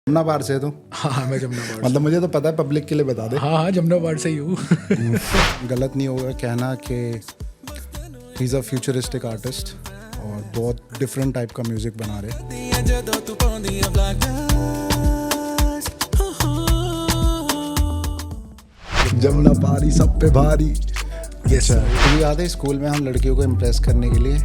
जमुनाबाद से तू? हाँ मैं जमुनाबाद मतलब मुझे तो पता है, पब्लिक के लिए बता दे। हाँ जमुनाबाद से ही हूँ। गलत नहीं होगा कहना कि he is a futuristic artist और बहुत डिफरेंट टाइप का म्यूज़िक बना रहे। जमुना पारी सब पे भारी। यस तुझे याद है स्कूल में हम लड़कियों को इम्प्रेस करने के लिए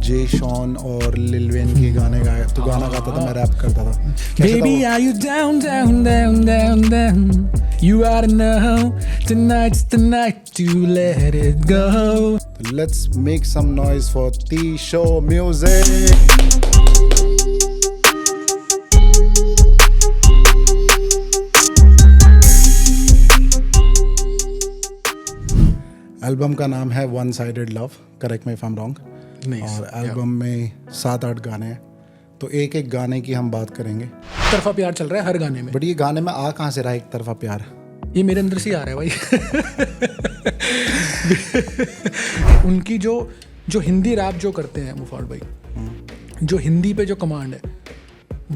जे शॉन और लिल वेन के गाने गाए। तू गाना गाता था, मैं रैप करता था। कैसे था Baby, वो? are you down, down, down, down, down? You ought to know tonight's the night to let it go. Let's make some noise for T-Show Music. Album का नाम है one sided love, correct me if I am wrong. Nice. और album में 7-8 गाने हैं, तो एक एक गाने की हम बात करेंगे। तरफा प्यार चल रहा है हर गाने में। बट ये गाने में आ कहाँ से रहा एक तरफा प्यार? ये मेरे अंदर से ही आ रहा है भाई। उनकी जो हिंदी रैप जो करते हैं मुफाड़ भाई, जो हिंदी पे जो कमांड है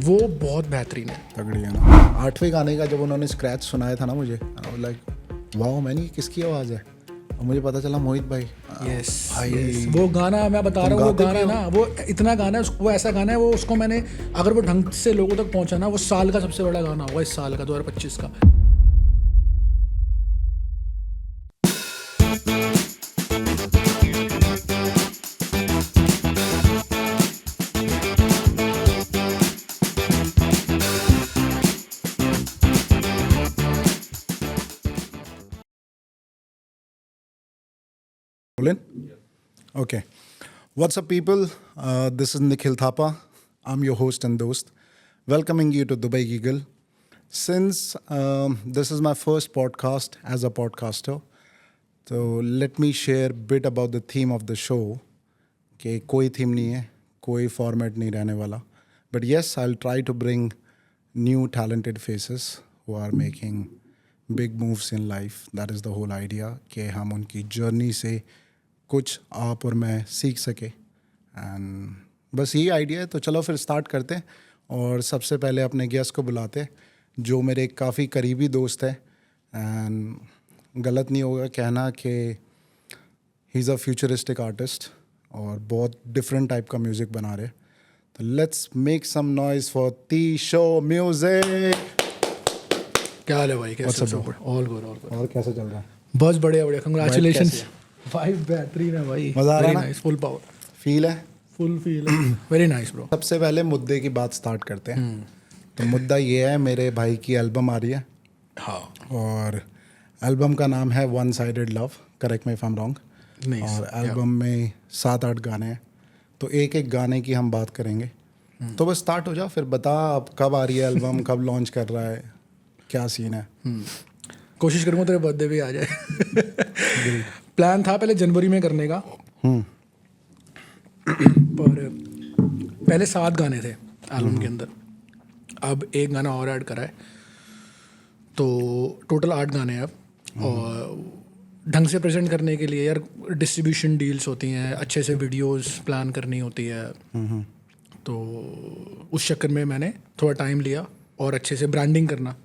वो बहुत बेहतरीन है। तगड़ी है ना। 8वें गाने का जब उन्होंने स्क्रैच सुनाया था ना मुझे, लाइक वाओ मैन, ये किसकी आवाज़ है? और मुझे पता चला मोहित भाई। यस भाई वो गाना मैं बता रहा हूँ, वो गाना है ना, वो इतना गाना है, वो ऐसा गाना है, वो उसको मैंने अगर वो ढंग से लोगों तक पहुंचा ना, वो साल का सबसे बड़ा गाना होगा, इस साल का 2025 का। Rolling? Okay. What's up, people? This is Nikhil Thapa. I'm your host and dost, welcoming you to Dubai Giggle. Since this is my first podcast as a podcaster, so let me share a bit about the theme of the show. कि कोई theme नहीं है, कोई format नहीं रहने वाला. But yes, I'll try to bring new talented faces who are making big moves in life. That is the whole idea, कि हम उनकी जर्नी से कुछ आप और मैं सीख सके। एंड बस यही आइडिया है। तो चलो फिर स्टार्ट करते हैं और सबसे पहले अपने गेस्ट को बुलाते हैं, जो मेरे काफ़ी करीबी दोस्त है। एंड गलत नहीं होगा कहना कि he is a futuristic artist और बहुत डिफरेंट टाइप का म्यूज़िक बना रहे। तो let's make some noise for T-Show Music। क्या हाल है भाई? What's up, कैसे? bro? All good all good. और कैसे चल रहा है? बस बढ़िया बढ़िया, कंग्रेचुलेशंस। कैसी वाइब बेहतरीन है भाई, मज़ा आ रहा है ना? नाइस, फुल पावर, फील है? फुल फील है, वेरी नाइस ब्रो। सबसे पहले मुद्दे की बात स्टार्ट करते हैं। तो मुद्दा ये है, मेरे भाई की एल्बम आ रही है। हाँ और एल्बम का नाम है one sided love, correct me if I am wrong. Nice. और एल्बम में 7-8 गाने हैं, तो एक एक गाने की हम बात करेंगे। तो बस स्टार्ट हो जा, फिर बता अब कब आ रही है एल्बम, कब लॉन्च कर रहा है, क्या सीन है? कोशिश करूँगा तेरे बर्थडे भी आ जाए। प्लान था पहले जनवरी में करने का, पर पहले 7 गाने थे एल्बम के अंदर, अब एक गाना और ऐड करा है, तो टोटल 8 गाने हैं अब। और ढंग से प्रेजेंट करने के लिए यार डिस्ट्रीब्यूशन डील्स होती हैं, अच्छे से वीडियोस प्लान करनी होती है, तो उस चक्कर में मैंने थोड़ा टाइम लिया। और अच्छे से ब्रांडिंग करना,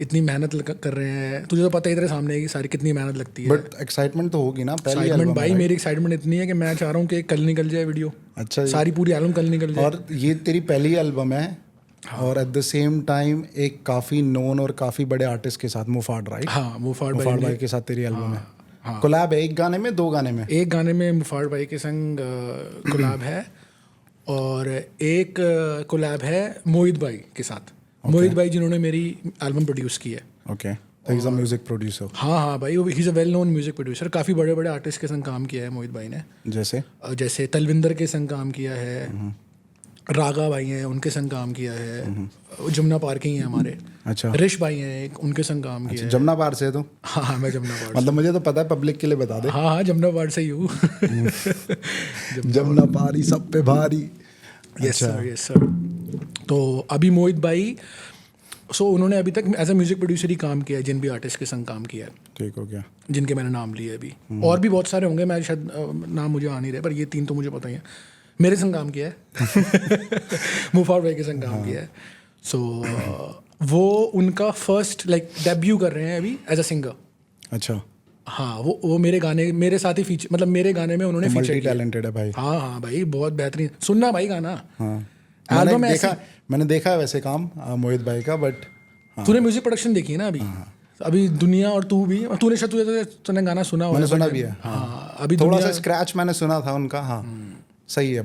इतनी मेहनत कर रहे हैं, तुझे तो पता ही तेरे सामने है कि सारी कितनी मेहनत लगती है। बट एक्साइटमेंट तो होगी ना पहली एक्साइटमेंट एल्बम भाई, में? मेरी एक्साइटमेंट इतनी है कि मैं चाह रहा हूँ कि कल निकल जाए वीडियो। अच्छा जी। सारी पूरी एल्बम कल निकल जाए। और ये तेरी पहली एल्बम है। और एट द सेम टाइम एक काफ़ी नोन और काफ़ी बड़े आर्टिस्ट के साथ, मुफाड़, राइट? हाँ मुफाड़ मुफाड़ भाई के साथ तेरी एल्बम है। कोलैब है एक गाने में, 2 गाने में? एक गाने में मुफाड़ भाई के संग कोलैब है, और एक कोलैब है मोहित भाई के साथ। मोहित भाई जिन्होंने मेरी एल्बम प्रोड्यूस की है। ओके, तो he is a music producer. हाँ भाई, ही is a well known music producer. काफ़ी बड़े बड़े आर्टिस्ट के संग काम किया है मोहित भाई ने, जैसे तलविंदर के संग काम किया है, रागा भाई हैं उनके संग काम किया है, जमुना पार्क ही हैं हमारे। अच्छा। रिश भाई हैं एक, उनके संग काम किया है। जमुनाबाद से तू? हाँ मैं जमुनाबाद। मतलब मुझे तो पता है, पब्लिक के लिए बता दे। हाँ जमुनाबाद से ही हूँ। जमुना पारी सब पे भारी। Yes sir. तो अभी मोहित भाई, उन्होंने अभी तक एज अ म्यूजिक प्रोड्यूसर ही काम किया है, जिन भी आर्टिस्ट के संग काम किया है। ठीक हो गया। जिनके मैंने नाम लिए अभी, और भी बहुत सारे होंगे, मैं शायद नाम मुझे आ नहीं रहे, पर ये 3 तो मुझे पता ही है। मेरे संग काम किया है। मुफाड़ भाई के संग काम किया है। सो वो उनका फर्स्ट लाइक डेब्यू कर रहे हैं अभी एज अ सिंगर. अच्छा, हाँ, वो मेरे गाने मेरे साथ ही फीचर, मतलब मेरे गाने में उन्होंने फीचर मल्टी किया. टैलेंटेड है भाई. हाँ हाँ भाई, बहुत बेहतरीन. सुनना भाई गाना. हाँ, एल्बम ऐसी. मैंने देखा है वैसे काम मोहित भाई का, बट तूने म्यूजिक प्रोडक्शन देखी है ना अभी. अभी दुनिया और तू भी, तूने गाना सुना होगा. मैंने सुना भी है. हाँ, अभी थोड़ा दुनिया सा स्क्रैच मैंने सुना था उनका. हाँ, सही है.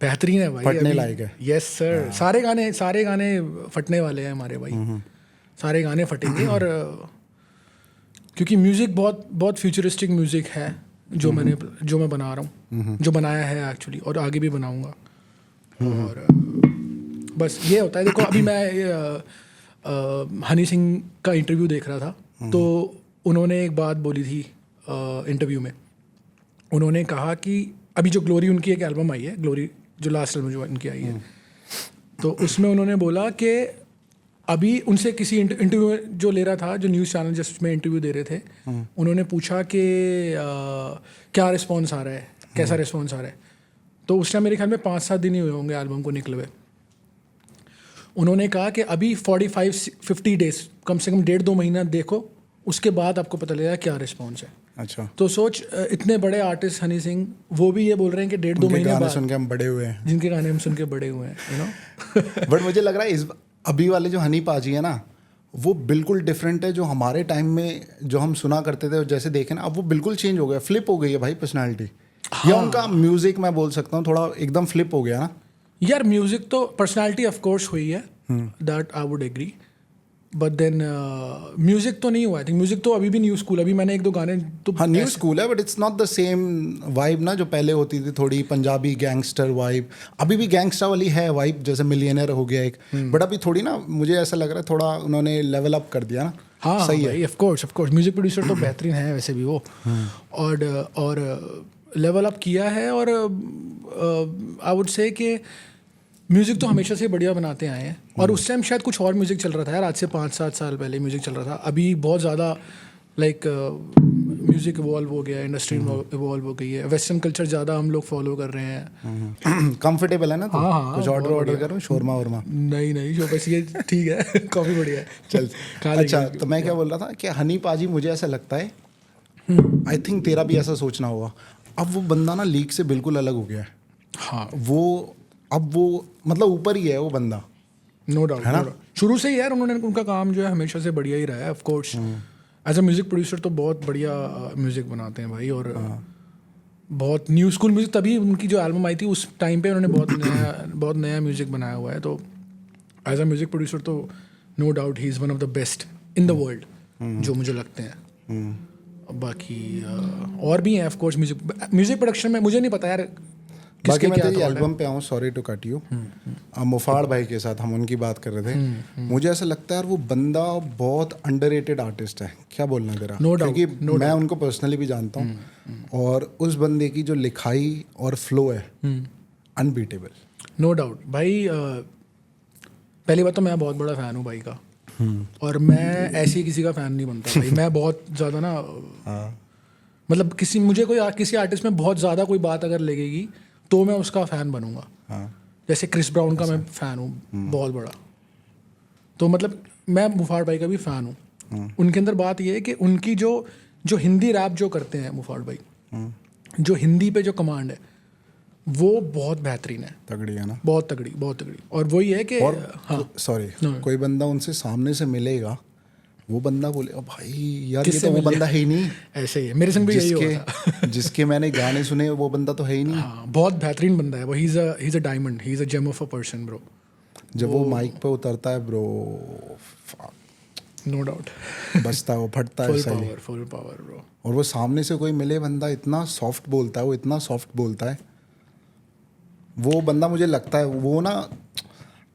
बेहतरीन है भाई. फटने लायक है. Yes sir. सारे गाने फटने वाले हैं हमारे भाई. सारे गाने फटेंगे. और क्योंकि म्यूजिक बहुत बहुत फ्यूचरिस्टिक म्यूजिक है जो मैं बना रहा हूँ, जो बनाया है एक्चुअली, और आगे भी बनाऊंगा. और बस ये होता है. देखो अभी मैं हनी सिंह का इंटरव्यू देख रहा था, तो उन्होंने एक बात बोली थी इंटरव्यू में. उन्होंने कहा कि अभी जो ग्लोरी उनकी एक एल्बम आई है, ग्लोरी जो लास्ट एल्बम जो उनकी आई है, तो उसमें उन्होंने बोला कि अभी उनसे किसी इंटरव्यू जो ले रहा था, जो न्यूज़ चैनल जिसमें इंटरव्यू दे रहे थे, उन्होंने पूछा कि क्या रिस्पॉन्स आ रहा है, कैसा रिस्पॉन्स आ रहा है. तो उस टाइम मेरे ख्याल में 5-7 दिन ही हुए होंगे एल्बम को निकले हुए. उन्होंने कहा कि अभी 45-50 डेज, कम से कम 1.5-2 महीना देखो, उसके बाद आपको पता लगेगा क्या रिस्पॉन्स है. अच्छा, तो सोच, इतने बड़े आर्टिस्ट हनी सिंह, वो भी ये बोल रहे हैं कि 1.5-2 महीने बाद, सुन के हम बड़े हुए हैं, जिनके गाने हम सुन के बड़े हुए हैं, यू नो. बट मुझे लग रहा है अभी वाले जो हनी पाजी है ना, वो बिल्कुल डिफरेंट है. जो हमारे टाइम में जो हम सुना करते थे, जैसे देखे ना, अब वो बिल्कुल चेंज हो गया, फ्लिप हो गई है भाई पर्सनालिटी. या उनका म्यूजिक मैं बोल सकता हूँ थोड़ा एकदम फ्लिप हो गया ना. यार म्यूजिक तो पर्सनालिटी ऑफ कोर्स हुई है, that I would agree. But then music तो नहीं हुआ. आई थिंक म्यूजिक तो अभी भी न्यू स्कूल. अभी मैंने 1-2 गाने तो, हाँ, न्यू स्कूल है, but it's not the same vibe ना जो पहले होती थी, थोड़ी पंजाबी गैंगस्टर वाइब. अभी भी गैंगस्टर वाली है वाइब, जैसे मिलियनर हो गया एक, बट अभी थोड़ी ना, मुझे ऐसा लग रहा है थोड़ा उन्होंने लेवल अप कर दिया ना. हाँ सही है. ऑफ कोर्स म्यूजिक प्रोड्यूसर तो बेहतरीन है वैसे भी वो. और लेवल अप किया है. और आई वुड से कि म्यूज़िक तो हमेशा से बढ़िया बनाते आए हैं. और उस टाइम शायद कुछ और म्यूज़िक चल रहा था यार, आज से 5-7 साल पहले म्यूज़िक चल रहा था. अभी बहुत ज़्यादा लाइक म्यूज़िक इवॉल्व हो गया है, इंडस्ट्री इवॉल्व हो गई है, वेस्टर्न कल्चर ज़्यादा हम लोग फॉलो कर रहे हैं. कंफर्टेबल है ना. हाँ, कुछ ऑर्डर करो, शोरमा वोरमा. नहीं जो बस ये ठीक है. काफ़ी बढ़िया है. चल. अच्छा, तो मैं क्या बोल रहा था कि हनी पाजी, मुझे ऐसा लगता है, आई थिंक तेरा भी ऐसा सोचना होगा, अब वो बंदा ना लीग से बिल्कुल अलग हो गया है. हाँ, अब वो मतलब ऊपर ही है वो बंदा. No doubt. शुरू से ही यार उनका काम जो है हमेशा से बढ़िया ही रहा है. Of course as a music producer तो बहुत बढ़िया म्यूजिक बनाते हैं भाई. और बहुत न्यू स्कूल म्यूजिक, तभी उनकी जो एल्बम आई थी उस टाइम पे उन्होंने बहुत नया म्यूजिक बनाया हुआ है. तो एज अ म्यूजिक प्रोड्यूसर तो no doubt he is one of the best in the world, जो मुझे लगते हैं. बाकी और भी हैं ऑफ कोर्स म्यूजिक प्रोडक्शन में. मुझे नहीं पता यार बाकी मैं तेरी एल्बम पे आऊँ, sorry to cut you. Muhfaad भाई के साथ हम उनकी बात कर रहे थे. मुझे ऐसा लगता है यार वो बंदा बहुत अंडररेटेड आर्टिस्ट है. क्या बोलना तेरा? क्योंकि मैं उनको पर्सनली भी जानता हूँ, और उस बंदे की जो लिखाई और फ्लो है अनबीटेबल. नो डाउट भाई. पहली बात तो मैं बहुत बड़ा फ़ैन हूँ भाई का. और मैं ऐसे किसी का फ़ैन नहीं बनता भाई. मैं बहुत ज़्यादा ना, मतलब मुझे किसी आर्टिस्ट में बहुत ज़्यादा कोई बात अगर लगेगी तो मैं उसका फ़ैन बनूंगा. जैसे क्रिस ब्राउन का मैं फ़ैन हूँ बहुत बड़ा. तो मतलब मैं मुफाड़ भाई का भी फ़ैन हूँ. उनके अंदर बात ये है कि उनकी जो हिंदी रैप जो करते हैं मुफाड़ भाई, जो हिंदी पे जो कमांड है वो बहुत बेहतरीन है. तगड़ी है ना. बहुत तगड़ी. और वही है कि सॉरी, कोई बंदा उनसे सामने से मिलेगा, वो बंदा बोले भाई यार ये तो वो बंदा है ही नहीं. ऐसे ही है, मेरे संग भी यही हुआ था. जिसके मैंने गाने सुने वो बंदा तो है ही नहीं. हाँ, बहुत बेहतरीन बंदा है वो. He is a diamond, he is a gem of a person bro. जब वो माइक पे उतरता है ब्रो, नो डाउट बचता है, वो फटता है. Full power bro. और वो सामने से कोई मिले बंदा इतना सॉफ्ट बोलता है, वो इतना सॉफ्ट बोलता है. वो बंदा मुझे लगता है वो ना,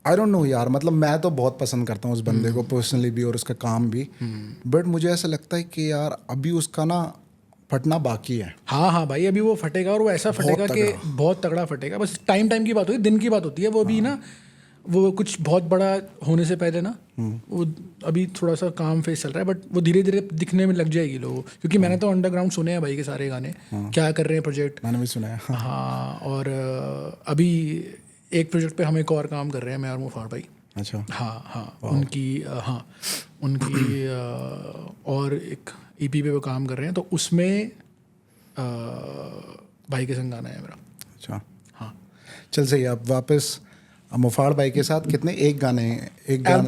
आई डोंट नो यार, मतलब मैं तो बहुत पसंद करता हूँ उस बंदे को पर्सनली भी और उसका काम भी. बट मुझे ऐसा लगता है कि यार अभी उसका ना फटना बाकी है. हाँ भाई, अभी वो फटेगा. और वो ऐसा फटेगा कि बहुत तगड़ा फटेगा. बस टाइम की बात होती है, दिन की बात होती है. वो भी ना, वो कुछ बहुत बड़ा होने से पहले ना, वो अभी थोड़ा सा काम फेस चल रहा है, बट वो धीरे धीरे दिखने में लग जाएगी लोगों. क्योंकि मैंने तो अंडरग्राउंड सुने हैं भाई के सारे गाने. क्या कर रहे हैं प्रोजेक्ट, मैंने भी सुना है. हाँ. और अभी एक प्रोजेक्ट पे हम एक और काम कर रहे हैं, मैं और मुफाड़ भाई. अच्छा, हाँ उनकी और एक EP पे वो काम कर रहे हैं, तो उसमें भाई के संग गाना है मेरा। अच्छा। हाँ, चल सही, अब वापस मुफाड़ भाई के साथ कितने, एक गाना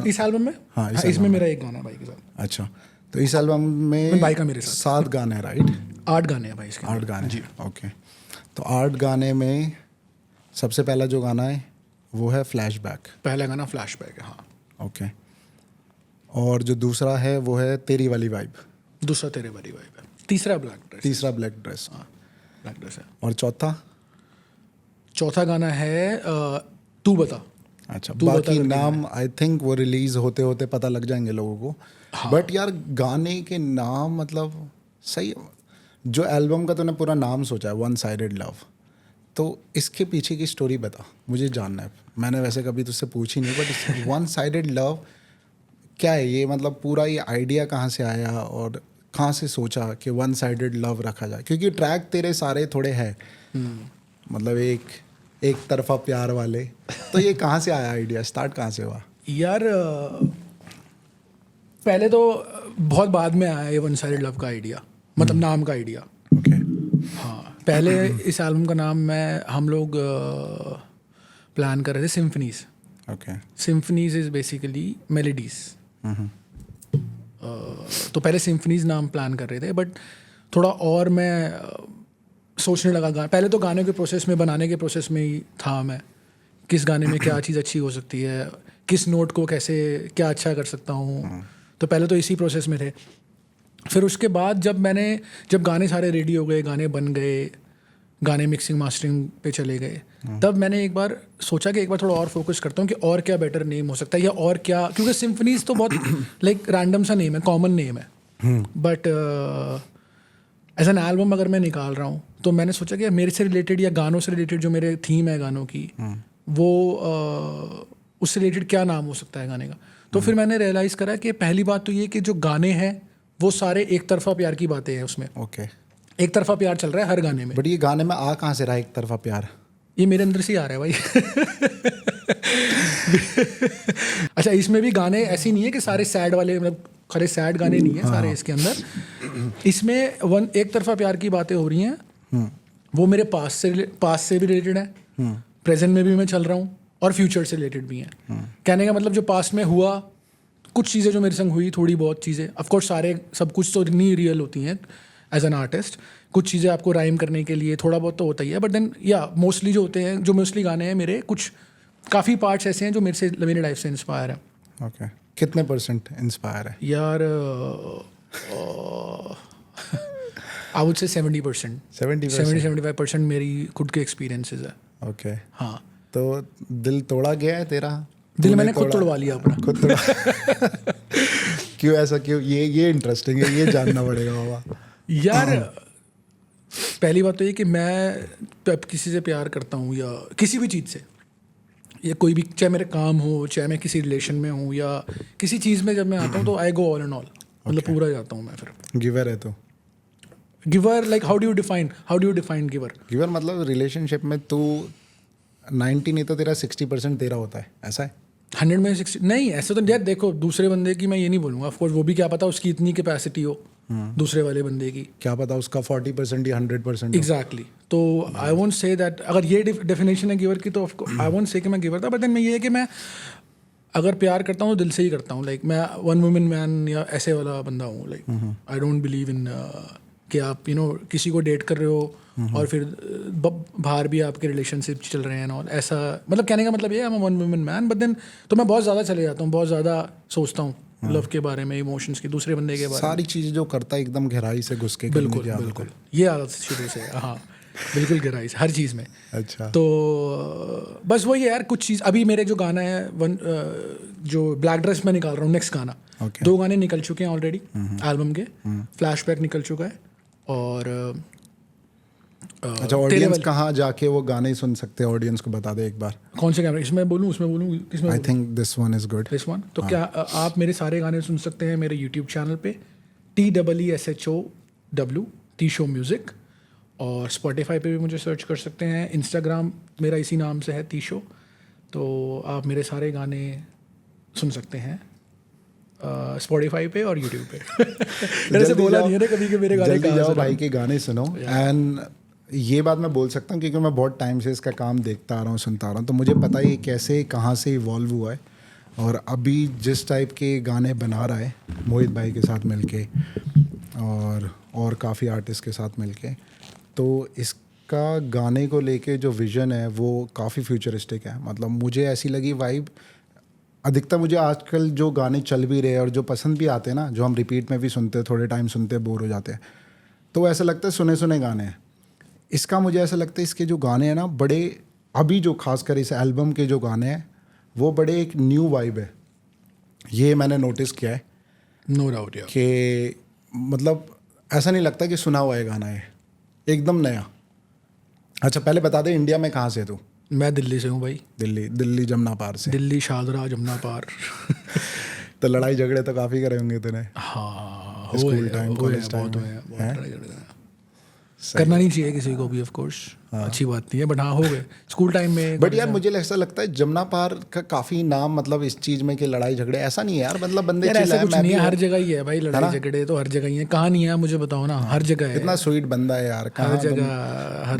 इस एल्बम में, हाँ, इस इसमें एल्बम में। मेरा एक गाना है भाई के साथ। अच्छा, तो इस एल्बम में भाई का मेरे साथ 7 गाने हैं, राइट? 8 गाने हैं भाई इसके 8 गाने जी, ओके। तो 8 गाने में सबसे पहला जो गाना है वो है फ्लैशबैक, पहला गाना फ्लैशबैक है, हाँ। ओके। और जो दूसरा है वो है तेरी वाली वाइब, दूसरा तेरे वाली वाइब है, तीसरा ब्लैक ड्रेस, तीसरा ब्लैक ड्रेस, हाँ ब्लैक ड्रेस है। और चौथा गाना है तू बता। अच्छा, तू बता बाकी करके नाम आई थिंक वो रिलीज होते होते पता लग जाएंगे लोगों को। हाँ। बट यार गाने के नाम मतलब सही, जो एल्बम का तूने पूरा नाम सोचा है वन साइडेड लव, तो इसके पीछे की स्टोरी बता, मुझे जानना है। मैंने वैसे कभी तुझसे पूछी नहीं, बट वन साइडेड लव क्या है ये, मतलब पूरा ये आइडिया कहाँ से आया और कहाँ से सोचा कि वन साइडेड लव रखा जाए? क्योंकि ट्रैक तेरे सारे थोड़े हैं, मतलब एक तरफा प्यार वाले, तो ये कहाँ से आया आइडिया, स्टार्ट कहाँ से हुआ? यार पहले तो बहुत बाद में आया ये वन साइडेड लव का आइडिया, मतलब नाम का आइडिया। ओके, हाँ, पहले इस एल्बम का नाम हम लोग प्लान कर रहे थे symphonies. Okay, symphonies is basically melodies. तो पहले सिम्फनीज नाम प्लान कर रहे थे, बट थोड़ा और मैं सोचने लगा। पहले तो गाने के प्रोसेस में, बनाने के प्रोसेस में ही था मैं, किस गाने में क्या चीज़ अच्छी हो सकती है, किस नोट को कैसे क्या अच्छा कर सकता हूँ। तो पहले तो इसी प्रोसेस में थे। फिर उसके बाद जब गाने सारे रेडी हो गए, गाने बन गए, गाने मिक्सिंग मास्टरिंग पे चले गए, तब मैंने एक बार सोचा कि एक बार थोड़ा और फोकस करता हूँ कि और क्या बेटर नेम हो सकता है, या और क्या, क्योंकि सिम्फनीज तो बहुत लाइक रैंडम सा नेम है, कॉमन नेम है। बट एज एन एल्बम अगर मैं निकाल रहा हूँ, तो मैंने सोचा कि मेरे से रिलेटेड या गानों से रिलेटेड जो मेरे थीम है गानों की, वो उससे रिलेटेड क्या नाम हो सकता है गाने का। तो फिर मैंने रियलाइज़ करा कि पहली बात तो ये कि जो गाने हैं वो सारे एक तरफा प्यार की बातें हैं उसमें। ओके, एक तरफा प्यार चल रहा है हर गाने में। बट ये गाने में आ कहाँ से रहा एक तरफा प्यार? ये मेरे अंदर से ही आ रहा है भाई। अच्छा, इसमें भी गाने ऐसी नहीं है कि सारे सैड वाले, मतलब खरे सैड गाने नहीं है सारे इसके अंदर। इसमें एक तरफा प्यार की बातें हो रही हैं, वो मेरे पास से भी रिलेटेड है, प्रेजेंट में भी मैं चल रहा हूँ, और फ्यूचर से रिलेटेड भी हैं। कहने का मतलब जो पास्ट में हुआ, कुछ चीज़ें जो मेरे संग हुई, थोड़ी बहुत चीज़ें, ऑफकोर्स सब कुछ तो नहीं रियल होती हैं एज एन आर्टिस्ट। कुछ चीज़ें आपको राइम करने के लिए थोड़ा बहुत तो होता ही है, बट देन मोस्टली जो होते हैं, जो मोस्टली गाने हैं मेरे, कुछ काफ़ी पार्ट्स ऐसे हैं जो मेरी लाइफ से इंस्पायर है। ओके, कितने % इंस्पायर है यार आई वुड से 70%, 70-75% मेरी खुद के एक्सपीरियंसेस है। ओके, हाँ, तो दिल तोड़ा गया है तेरा? दिल मैंने खुद तोड़वा लिया अपना। खुद तोड़ा? क्यों ऐसा, क्यों? ये इंटरेस्टिंग है, ये जानना पड़ेगा बाबा। यार पहली बात तो ये कि मैं किसी से प्यार करता हूँ, या किसी भी चीज़ से, या कोई भी, चाहे मेरे काम हो, चाहे मैं किसी रिलेशन में हूँ, या किसी चीज़ में जब मैं आता हूँ तो आई गो ऑल एंड ऑल, मतलब पूरा जाता हूँ मैं। फिर गिवर है तो? Giver like how do you define giver? Giver मतलब रिलेशनशिप में तू 90 नहीं तो तेरा 60% तेरा होता है, ऐसा है? 100 में 60 नहीं, ऐसा तो यार देखो, दूसरे बंदे की मैं ये नहीं बोलूँगा, ऑफकोर्स वो भी क्या पता उसकी इतनी कैपेसिटी हो, दूसरे वाले बंदे की क्या पता उसका 40% या 100%। एग्जैक्टली। तो आई वोंट से दैट, अगर ये डेफिनेशन है गिवर की, तो आई वोंट से कि मैं गिवर था, बट देन मैं ये है कि मैं अगर प्यार करता हूँ तो दिल से ही करता हूँ। लाइक मैं वन वुमेन मैन या ऐसे वाला बंदा हूँ। Like I don't believe in कि आप किसी को डेट कर रहे हो और फिर बाहर भी आपके रिलेशनशिप चल रहे हैं और ऐसा, मतलब कहने का मतलब ये है, मैं one woman man, but then तो मैं बहुत ज़्यादा चले जाता हूँ, बहुत ज़्यादा सोचता हूँ लव के बारे में, इमोशंस की, दूसरे बंदे के बारे में, सारी चीज़ें जो करता है एकदम गहराई से घुस के। बिल्कुल बिल्कुल, ये आदत शुरू से, हाँ बिल्कुल गहराई से हर चीज़ में। अच्छा, तो बस वही है यार, कुछ चीज़ अभी मेरे जो गाना है जो ब्लैक ड्रेस में निकाल रहा हूँ नेक्स्ट गाना, 2 गाने निकल चुके हैं ऑलरेडी एल्बम के। फ्लैशबैक निकल चुका है, और अच्छा, ऑडियंस कहाँ जाके वो गाने सुन सकते हैं? ऑडियंस को बता दे एक बार। कौन से कैमरे, इसमें बोलूँ उसमें बोलूँ, किसमें? I think this one is good. This one. तो क्या आप मेरे सारे गाने सुन सकते हैं मेरे यूट्यूब चैनल पे TEESHOW तीशो म्यूज़िक, और स्पॉटिफाई पे भी मुझे सर्च कर सकते हैं। इंस्टाग्राम मेरा इसी नाम से है तीशो। तो आप मेरे सारे गाने सुन सकते हैं स्पॉटिफाई पे और यूट्यूब पे। मैंने ऐसे बोला नहीं है ना कभी कि मेरे गाने जल्दी कहाँ जाओ से भाई के गाने सुनो। एंड ये बात मैं बोल सकता हूँ क्योंकि मैं बहुत टाइम से इसका काम देखता आ रहा हूँ, सुनता आ रहा हूँ, तो मुझे पता है ये कैसे कहाँ से इवॉल्व हुआ है और अभी जिस टाइप के गाने बना रहा है मोहित भाई के साथ मिलके और काफ़ी आर्टिस्ट के साथ मिलके, तो इसका गाने को लेके जो विज़न है वो काफ़ी फ्यूचरिस्टिक है। मतलब मुझे ऐसी लगी वाइब, अधिकतर मुझे आजकल जो गाने चल भी रहे हैं और जो पसंद भी आते हैं ना, जो हम रिपीट में भी सुनते हैं, थोड़े टाइम सुनते हैं बोर हो जाते हैं, तो ऐसा लगता है सुने सुने गाने हैं। इसका मुझे ऐसा लगता है इसके जो गाने हैं ना बड़े, अभी जो खासकर इस एल्बम के जो गाने हैं वो बड़े एक न्यू वाइब है, ये मैंने नोटिस किया है। नो डाउट यार कि मतलब ऐसा नहीं लगता कि सुना हुआ है गाना है, एकदम नया। अच्छा पहले बता दे इंडिया में कहाँ से तू? मैं दिल्ली से हूँ भाई। दिल्ली जमुना पार से। दिल्ली शाहदरा जमुना पार। तो लड़ाई झगड़े तो काफ़ी करे होंगे तूने हाँ स्कूल टाइम, कॉलेज टाइम बहुत में? लड़ाई झगड़े हैं। करना नहीं चाहिए किसी को भी ऑफ कोर्स, अच्छी बात नहीं है, बट हाँ हो गए स्कूल टाइम में। बट यार मुझे ऐसा लगता है जमुना पार का काफ़ी नाम मतलब इस चीज़ में कि लड़ाई झगड़े, ऐसा नहीं है यार, मतलब बंदे यार चिल ऐसा है, कुछ मैं नहीं भी है, हर हूँ। जगह ही है भाई लड़ाई झगड़े तो हर जगह ही है। कहाँ नहीं है मुझे बताओ ना, हर जगह है। इतना स्वीट बंदा है यार, हर कहाँ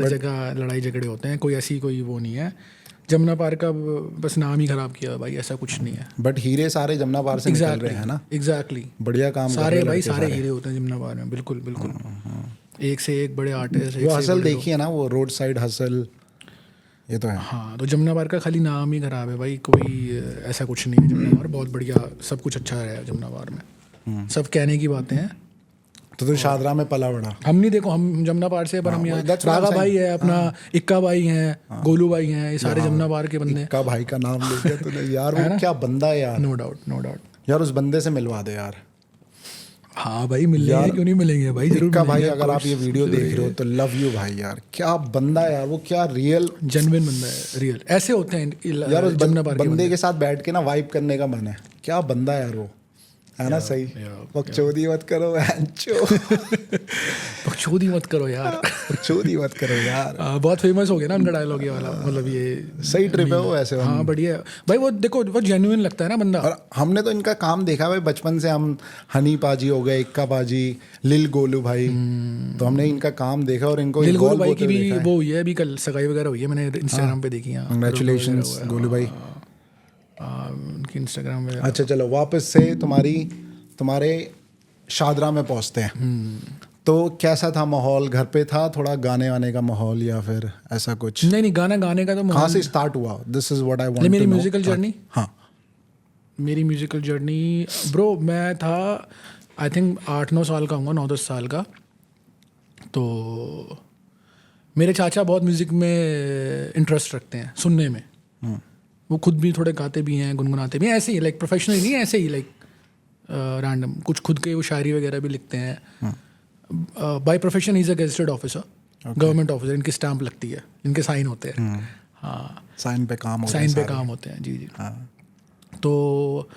जगह लड़ाई झगड़े होते हैं, कोई ऐसी कोई वो नहीं है। जमुना पार का बस नाम ही खराब किया भाई, ऐसा कुछ नहीं है। बट हीरे सारे जमुना पार से निकल रहे हैं ना। एग्जैक्टली बढ़िया काम कर रहे सारे हैं भाई, लड़के सारे हीरे होते हैं जमुना पार में, बिल्कुल बिल्कुल। एक से एक बड़े आर्टिस्ट। वो हसल देखिए ना, वो रोड साइड हसल, ये तो है। हाँ तो जमुना पार का खाली नाम ही खराब है भाई, कोई ऐसा कुछ नहीं है। जमुना पार बहुत बढ़िया, सब कुछ अच्छा है जमुना पार में, सब कहने की बातें हैं। तो तू शादरा में पला बड़ा। हम नहीं, देखो हम जमुना पार से, पर हम यहाँ रागा भाई है अपना, इक्का भाई हैं, गोलू भाई हैं, ये सारे जमुना पार के बंदे हैं। इक्का भाई का नाम ले लिया तूने यार, वो क्या बंदा है यार। नो डाउट नो डाउट यार उस बंदे से मिलवा दे यार। हाँ भाई मिलेंगे, क्यों नहीं मिलेंगे भाई, जरूर इक्का भाई मिलेंगे, अगर आप ये वीडियो देख रहे हो तो लव यू भाई यार, क्या बंदा है यार वो, क्या रियल जेन्युइन बंदा है, रियल ऐसे होते हैं यार। उस जमुना पार के बंदे के साथ बैठ के ना वाइब करने का मन है, क्या बंदा है यार वो, है ना? सही बकचोदी मत करो बकचोदी मत करो यार, बकचोदी मत करो यार। बहुत फेमस हो गया ना उनका डायलॉग ये वाला, मतलब ये सही ट्रिप है वो ऐसे। हाँ बढ़िया है भाई, वो देखो वो जेन्युइन लगता है ना बंदा। और हमने तो इनका काम देखा भाई बचपन से, हम हनी पाजी हो गए, इक्का पाजी, लिल गोलू भाई, तो हमने इनका काम देखा और इनको लिल गोलू भाई की भी वो हुई है अभी, कल सगाई वगैरह हुई है, मैंने इंस्टाग्राम पे देखी है। कंग्रेचुलेशंस गोलू भाई, उनकी इंस्टाग्राम पे। अच्छा चलो वापस से तुम्हारे शादरा में पहुंचते हैं। तो कैसा था माहौल, घर पे था थोड़ा गाने वाने का माहौल या फिर ऐसा कुछ? नहीं गाना गाने का तो कहाँ से स्टार्ट हुआ? This is what I want to know. मेरी म्यूजिकल जर्नी, हाँ मेरी म्यूजिकल जर्नी ब्रो, मैं था आई थिंक 8-9 साल का हूँगा, 9-10 साल का। तो मेरे चाचा बहुत म्यूज़िक में इंटरेस्ट रखते हैं, सुनने में। वो खुद भी थोड़े गाते भी हैं, गुनगुनाते भी हैं, ऐसे ही लाइक प्रोफेशनली नहीं, ऐसे ही लाइक रैंडम, कुछ खुद के वो शायरी वगैरह भी लिखते हैं। By profession he is a gazetted officer, government officer, इनकी स्टैंप लगती है, इनके साइन होते हैं। हाँ साइन पे काम होते हैं जी जी। तो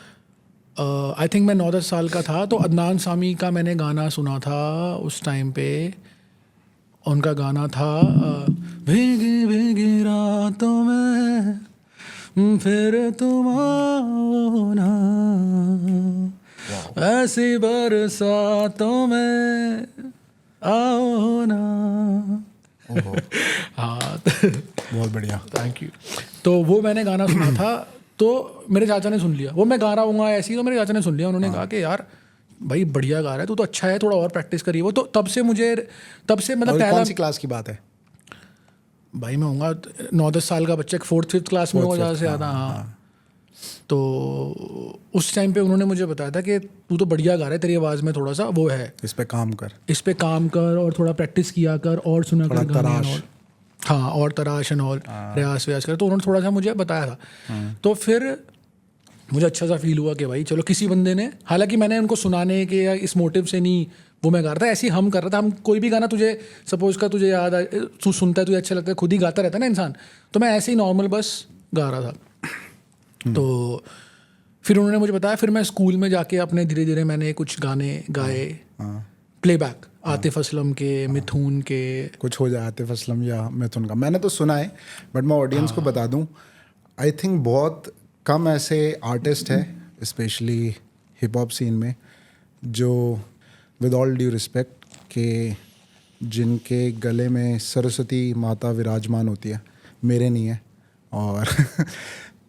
आई थिंक मैं 9-10 साल का था, तो अदनान सामी का मैंने गाना सुना था उस टाइम पे। उनका गाना था भीगी भीगी रातों में फिर तुम आओ ना, ऐसी बरसातों में आओ ना। हाँ बहुत बढ़िया, थैंक यू। तो वो मैंने गाना सुना था, तो मेरे चाचा ने सुन लिया, वो मैं गा रहा हूँ ऐसे ही, तो मेरे चाचा ने सुन लिया। उन्होंने कहा कि यार भाई बढ़िया गा रहा है तू, तो अच्छा है, थोड़ा और प्रैक्टिस करिए। वो तो तब से मतलब पहला। कौन सी क्लास की बात है भाई? मैं होऊंगा 9-10 साल का बच्चा, 4th-5th क्लास में होगा ज़्यादा से ज़्यादा। हाँ तो उस टाइम पे उन्होंने मुझे बताया था कि तू तो बढ़िया गा रहा है, तेरी आवाज़ में थोड़ा सा वो है, इस पे काम कर और थोड़ा प्रैक्टिस किया कर और सुना कर गाने, और हाँ और तराश और रियाज व्याज कर। तो उन्होंने थोड़ा सा मुझे बताया था। तो फिर मुझे अच्छा सा फील हुआ कि भाई चलो किसी बंदे ने, हालांकि मैंने उनको सुनाने के या इस मोटिव से नहीं वो मैं गा रहा था, ऐसे ही हम कर रहा था। हम कोई भी गाना तुझे सपोज का तुझे याद आए, तू सुनता है, तुझे अच्छा लगता है, खुद ही गाता रहता है ना इंसान, तो मैं ऐसे ही नॉर्मल बस गा रहा था। तो फिर उन्होंने मुझे बताया, फिर मैं स्कूल में जाके अपने धीरे धीरे मैंने कुछ गाने गाए, प्लेबैक, आतिफ असलम के, मिथुन के, कुछ हो जाए आतिफ असलम या मिथुन का मैंने तो सुना है, बट मैं ऑडियंस को बता दूं, आई थिंक बहुत कम ऐसे आर्टिस्ट है स्पेशली हिप हॉप सीन में, जो विद ऑल ड्यू रिस्पेक्ट के जिनके गले में सरस्वती माता विराजमान होती है, मेरे नहीं है। और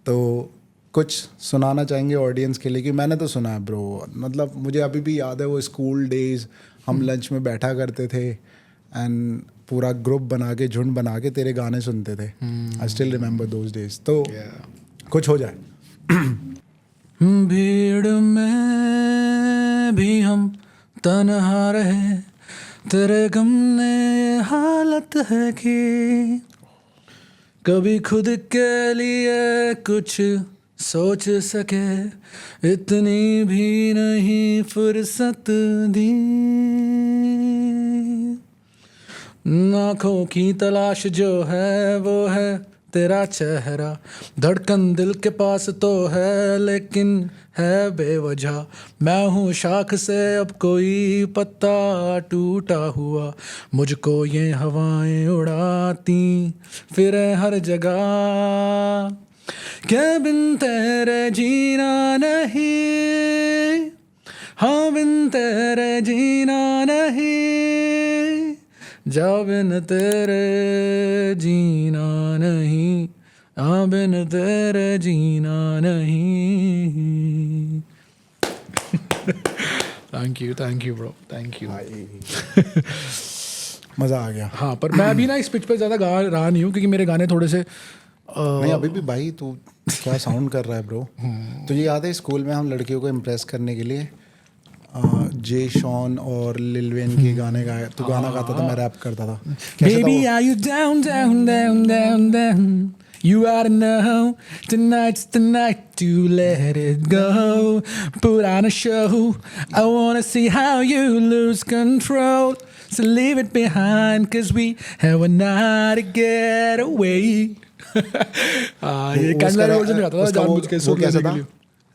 तो कुछ सुनाना चाहेंगे ऑडियंस के लिए? कि मैंने तो सुना है ब्रो, मतलब मुझे अभी भी याद है वो स्कूल डेज, हम लंच में बैठा करते थे एंड पूरा ग्रुप बना के, झुंड बना के तेरे गाने सुनते थे। I still remember those days. तो कुछ हो जाए। भीड़ में भी हम तन्हा रहे, तेरे गम ने हालत है कि कभी खुद के लिए कुछ सोच सके, इतनी भी नहीं फुर्सत दी। आँखों की तलाश जो है वो है तेरा चेहरा, धड़कन दिल के पास तो है लेकिन है बेवजह। मैं हूँ शाख से अब कोई पत्ता टूटा हुआ, मुझको ये हवाएं उड़ाती फिरे हर जगह, के बिन तेरे जीना नहीं, हाँ बिन तेरे जीना नहीं, जा बिन तेरे जीना नहीं, हाँ बिन तेरे जीना नहीं। Thank you bro, thank you. मज़ा आ गया। हाँ, पर मैं अभी ना इस पिच पे ज़्यादा गा रहा नहीं हूँ क्योंकि मेरे गाने थोड़े से नहीं, अभी भी भाई तू क्या साउंड कर रहा है ब्रो। तुझे याद है स्कूल में हम लड़कियों को इम्प्रेस करने के लिए जे शॉन और लिल वेन के गाने गाए? तू गाना गाता था, मैं रैप करता था। कैसा था Baby, वो? are you down, down, down, down, down? You ought to know tonight's the night to let it go. Put on a show. I wanna see how you lose control. So leave it behind, 'cause we have a night to get away. ये candle version गाता था जानबूझ के वो सुर कैसा लेने के था? लिए।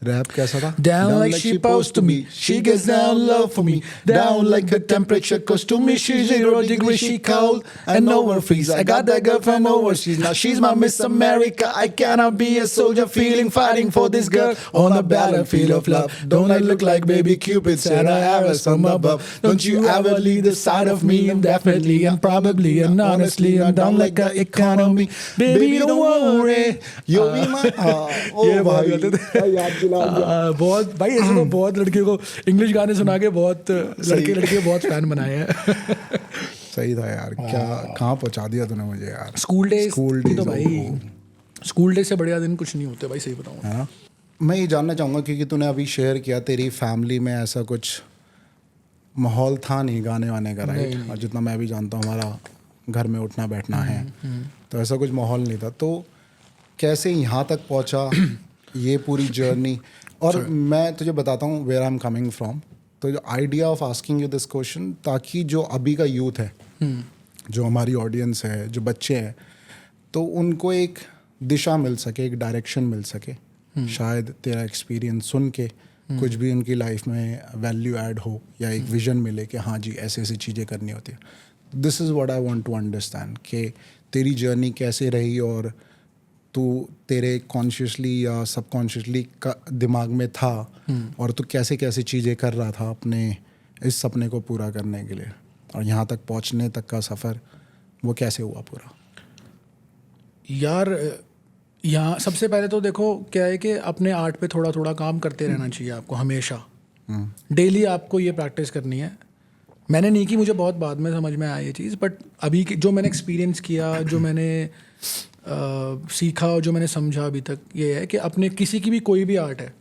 रैप कैसा था? Down like she supposed to be. She gets down low for me. Down like the temperature goes to me. She's 0 degrees, she cold and no one freeze. I got that girl from overseas. Now she's my Miss America. I cannot be a soldier feeling fighting for this girl on the battlefield of love. Don't I look like baby Cupid? Santa arrows from above. Don't you ever leave the side of me. And definitely and probably and honestly I'm down like an economy. Baby don't worry. यो भी मैं ये भाई बहुत गाते थे। याद दिला दिया। बहुत भाई, ऐसे तो बहुत लड़कियों को इंग्लिश गाने सुना के बहुत लड़के बहुत फैन बनाए हैं। सही था यार, क्या कहाँ पहुँचा दिया तूने मुझे यार। स्कूल डेज तो oh, भाई, स्कूल डेज से बढ़िया दिन कुछ नहीं होते भाई, सही बताऊँ। है ना। मैं ये जानना चाहूँगा क्योंकि तूने अभी शेयर किया तेरी फैमिली में ऐसा कुछ माहौल था नहीं गाने वाने का, राइट? और जितना मैं भी जानता हूँ हमारा घर में उठना बैठना है, तो ऐसा कुछ माहौल नहीं था। तो कैसे यहाँ तक पहुँचा ये पूरी जर्नी? और मैं तुझे बताता हूँ where I am coming from. तो जो idea of asking you this question, ताकि जो अभी का यूथ है, जो हमारी ऑडियंस है, जो बच्चे हैं, तो उनको एक दिशा मिल सके, एक डायरेक्शन मिल सके। शायद तेरा एक्सपीरियंस सुन के कुछ भी उनकी लाइफ में वैल्यू ऐड हो, या एक विजन मिले कि हाँ जी ऐसे ऐसी चीज़ें करनी होती है। This is what I want to understand कि तेरी जर्नी कैसे रही, और तू तेरे कॉन्शियसली या सबकॉन्शियसली का दिमाग में था, और तू कैसे कैसे चीज़ें कर रहा था अपने इस सपने को पूरा करने के लिए, और यहाँ तक पहुँचने तक का सफ़र वो कैसे हुआ पूरा? यार यहाँ सबसे पहले तो देखो क्या है कि अपने आर्ट पे थोड़ा थोड़ा काम करते रहना चाहिए आपको हमेशा। डेली आपको ये प्रैक्टिस करनी है। मैंने नहीं की, मुझे बहुत बाद में समझ में आया ये चीज़, बट अभी जो मैंने एक्सपीरियंस किया, जो मैंने सीखा और जो मैंने समझा अभी तक, ये है कि अपने किसी की भी कोई भी आर्ट है,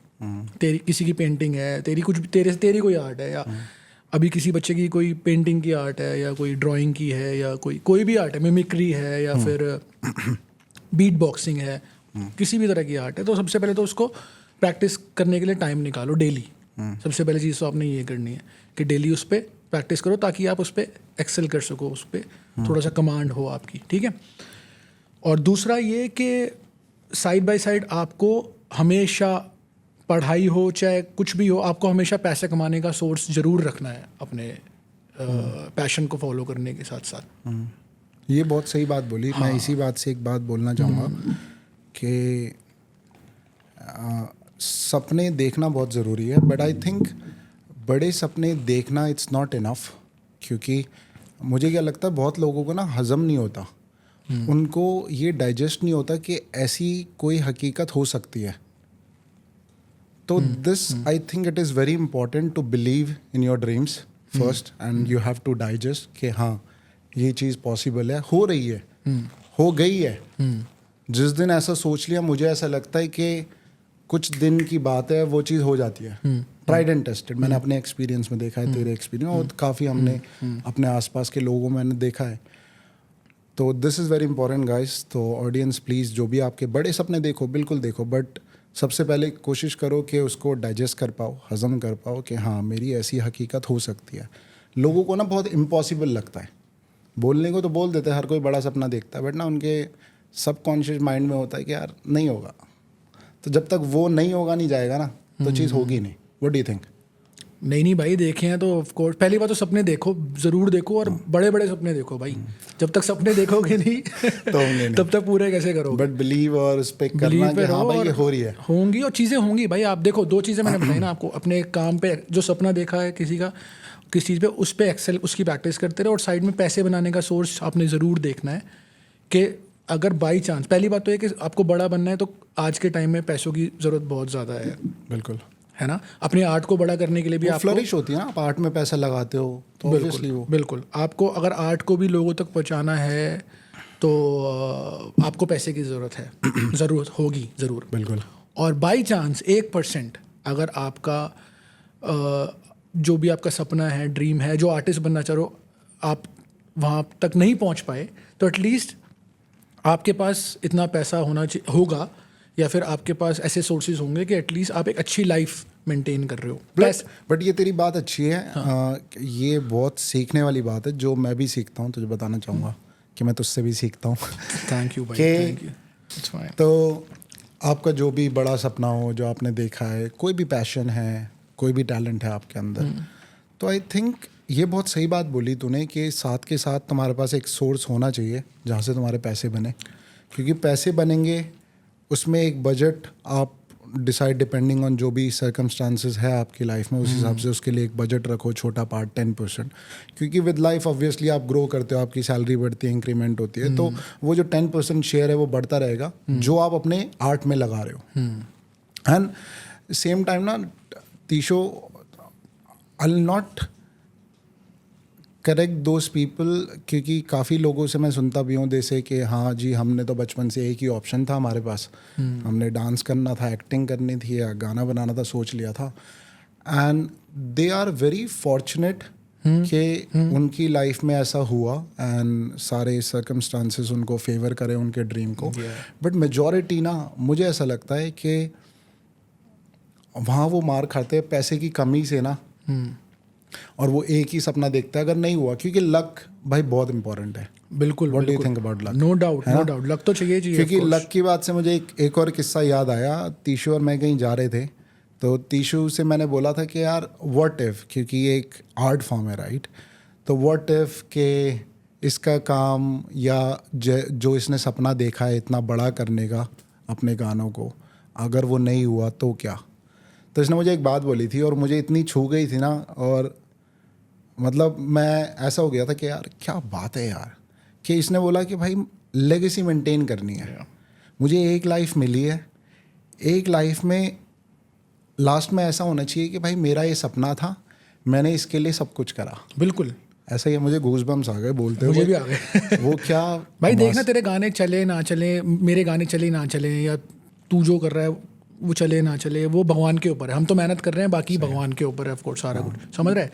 तेरी किसी की पेंटिंग है, तेरी कुछ तेरी कोई आर्ट है, या अभी किसी बच्चे की कोई पेंटिंग की आर्ट है, या कोई ड्राइंग की है, या कोई भी आर्ट है, मिमिक्री है, या फिर बीट बॉक्सिंग है, किसी भी तरह की आर्ट है, तो सबसे पहले तो उसको प्रैक्टिस करने के लिए टाइम निकालो डेली। सबसे पहले चीज़ तो आपने ये करनी है कि डेली उस पर प्रैक्टिस करो, ताकि आप उस पर एक्सेल कर सको, उस पर थोड़ा सा कमांड हो आपकी, ठीक है। और दूसरा ये कि साइड बाय साइड आपको हमेशा पढ़ाई हो चाहे कुछ भी हो, आपको हमेशा पैसे कमाने का सोर्स ज़रूर रखना है अपने पैशन को फॉलो करने के साथ साथ। ये बहुत सही बात बोली। मैं इसी बात से एक बात बोलना चाहूँगा कि सपने देखना बहुत ज़रूरी है, बट आई थिंक बड़े सपने देखना इट्स नॉट इनफ, क्योंकि मुझे क्या लगता है बहुत लोगों को ना हज़म नहीं होता, उनको ये डाइजेस्ट नहीं होता कि ऐसी कोई हकीकत हो सकती है. तो this I think it is very important to believe in your dreams first, and you have to digest कि हाँ ये चीज़ पॉसिबल है, हो रही है, हो गई है. जिस दिन ऐसा सोच लिया, मुझे ऐसा लगता है कि कुछ दिन की बात है, वो चीज़ हो जाती है. ट्राइड एंड टेस्टेड, मैंने अपने एक्सपीरियंस में देखा है, तेरे एक्सपीरियंस और काफ़ी हमने अपने आसपास के लोगों में मैंने देखा है. तो this is very important guys. तो ऑडियंस प्लीज़, जो भी आपके बड़े सपने देखो, बिल्कुल देखो, बट सबसे पहले कोशिश करो कि उसको डाइजेस्ट कर पाओ, हज़म कर पाओ कि हाँ मेरी ऐसी हकीकत हो सकती है. लोगों को ना बहुत इम्पॉसिबल लगता है, बोलने को तो बोल देते हैं, हर कोई बड़ा सपना देखता है, बट ना उनके सबकॉन्शियस माइंड में होता है कि यार नहीं होगा. तो जब तक वो नहीं होगा, नहीं जाएगा ना, तो चीज़ होगी नहीं. What do you think? नहीं भाई, देखे हैं तो ऑफ कोर्स. पहली बात तो सपने देखो, ज़रूर देखो, और बड़े बड़े सपने देखो भाई. जब तक सपने देखोगे नहीं तो होंगे नहीं. तब तक पूरे कैसे करोगे? बट बिलीव और उस पे करना कि हाँ भाई ये हो रही है. होंगी और चीज़ें होंगी भाई. आप देखो, 2 चीज़ें मैंने बताई ना आपको. अपने काम पे जो सपना देखा है किसी का, किस चीज़ पे, उस पे एक्सेल, उसकी प्रैक्टिस करते रहो. और साइड में पैसे बनाने का सोर्स आपने ज़रूर देखना है कि अगर बाई चांस, पहली बात तो है कि आपको बड़ा बनना है, तो आज के टाइम में पैसों की ज़रूरत बहुत ज़्यादा है. बिल्कुल है ना. अपने आर्ट को बड़ा करने के लिए भी आपको फ्लरिश होती है ना. आप आर्ट में पैसा लगाते हो तो ऑब्वियसली वो बिल्कुल आपको, अगर आर्ट को भी लोगों तक पहुंचाना है तो आपको पैसे की ज़रूरत है. ज़रूरत होगी ज़रूर. बिल्कुल. और बाई चांस 1% अगर आपका जो भी आपका सपना है, ड्रीम है, जो आर्टिस्ट बनना चाह रहे हो, आप वहाँ तक नहीं पहुँच पाए, तो एटलीस्ट आपके पास इतना पैसा होगा, या फिर आपके पास ऐसे सोर्सेज होंगे कि एटलीस्ट आप एक अच्छी लाइफ मेंटेन कर रहे हो. बट ये तेरी बात अच्छी है. ये बहुत सीखने वाली बात है, जो मैं भी सीखता हूँ. तुझे बताना चाहूँगा कि मैं तुझसे भी सीखता हूँ. थैंक यू भाई, थैंक यू. तो आपका जो भी बड़ा सपना हो, जो आपने देखा है, कोई भी पैशन है, कोई भी टैलेंट है आपके अंदर, तो आई थिंक ये बहुत सही बात बोली तूने कि साथ के साथ तुम्हारे पास एक सोर्स होना चाहिए जहाँ से तुम्हारे पैसे बने. क्योंकि पैसे बनेंगे, उसमें एक बजट आप डिसाइड, डिपेंडिंग ऑन जो भी सर्कमस्टांसेस है आपकी लाइफ में, उस हिसाब से उसके लिए एक बजट रखो, छोटा पार्ट 10%. क्योंकि विद लाइफ ऑब्वियसली आप ग्रो करते हो, आपकी सैलरी बढ़ती है, इंक्रीमेंट होती है, तो वो जो 10% शेयर है वो बढ़ता रहेगा, जो आप अपने आर्ट में लगा रहे हो. एंड सेम टाइम ना तीशो, I will not correct those people, क्योंकि काफ़ी लोगों से मैं सुनता भी हूँ जैसे कि हाँ जी हमने तो बचपन से एक ही ऑप्शन था हमारे पास, हमने डांस करना था, एक्टिंग करनी थी या गाना बनाना था, सोच लिया था. And they are very fortunate कि उनकी लाइफ में ऐसा हुआ एंड सारे सर्कमस्टांसेस उनको फेवर करें उनके ड्रीम को. बट मेजॉरिटी ना, मुझे ऐसा लगता है कि वहाँ वो मार खाते हैं पैसे की कमी से ना, और वो एक ही सपना देखता है अगर नहीं हुआ. क्योंकि लक भाई बहुत इंपॉर्टेंट है. बिल्कुल. What do you think about luck? No doubt, no doubt, luck तो चाहिए. क्योंकि लक की बात से मुझे एक और किस्सा याद आया. तीशु और मैं कहीं जा रहे थे, तो तीशु से मैंने बोला था कि यार व्हाट इफ, क्योंकि ये एक आर्ट फॉर्म है राइट, तो व्हाट इफ के इसका काम या जो इसने सपना देखा है इतना बड़ा करने का अपने गानों को, अगर वो नहीं हुआ तो क्या. तो इसने मुझे एक बात बोली थी और मुझे इतनी छू गई थी ना, और मतलब मैं ऐसा हो गया था कि यार क्या बात है यार, कि इसने बोला कि भाई लेगेसी मेंटेन करनी है. मुझे एक लाइफ मिली है, एक लाइफ में लास्ट में ऐसा होना चाहिए कि भाई मेरा ये सपना था, मैंने इसके लिए सब कुछ करा. बिल्कुल ऐसा ही. मुझे गूज़बम्स आ गए बोलते हुए. मुझे भी आ गए. वो क्या भाई देखना, तेरे गाने चले ना चले, मेरे गाने चले ना चले, या तू जो कर रहा है वो चले ना चले, वो भगवान के ऊपर है. हम तो मेहनत कर रहे हैं, बाकी भगवान के ऊपर है ऑफ कोर्स सारा कुछ, समझ रहे हैं.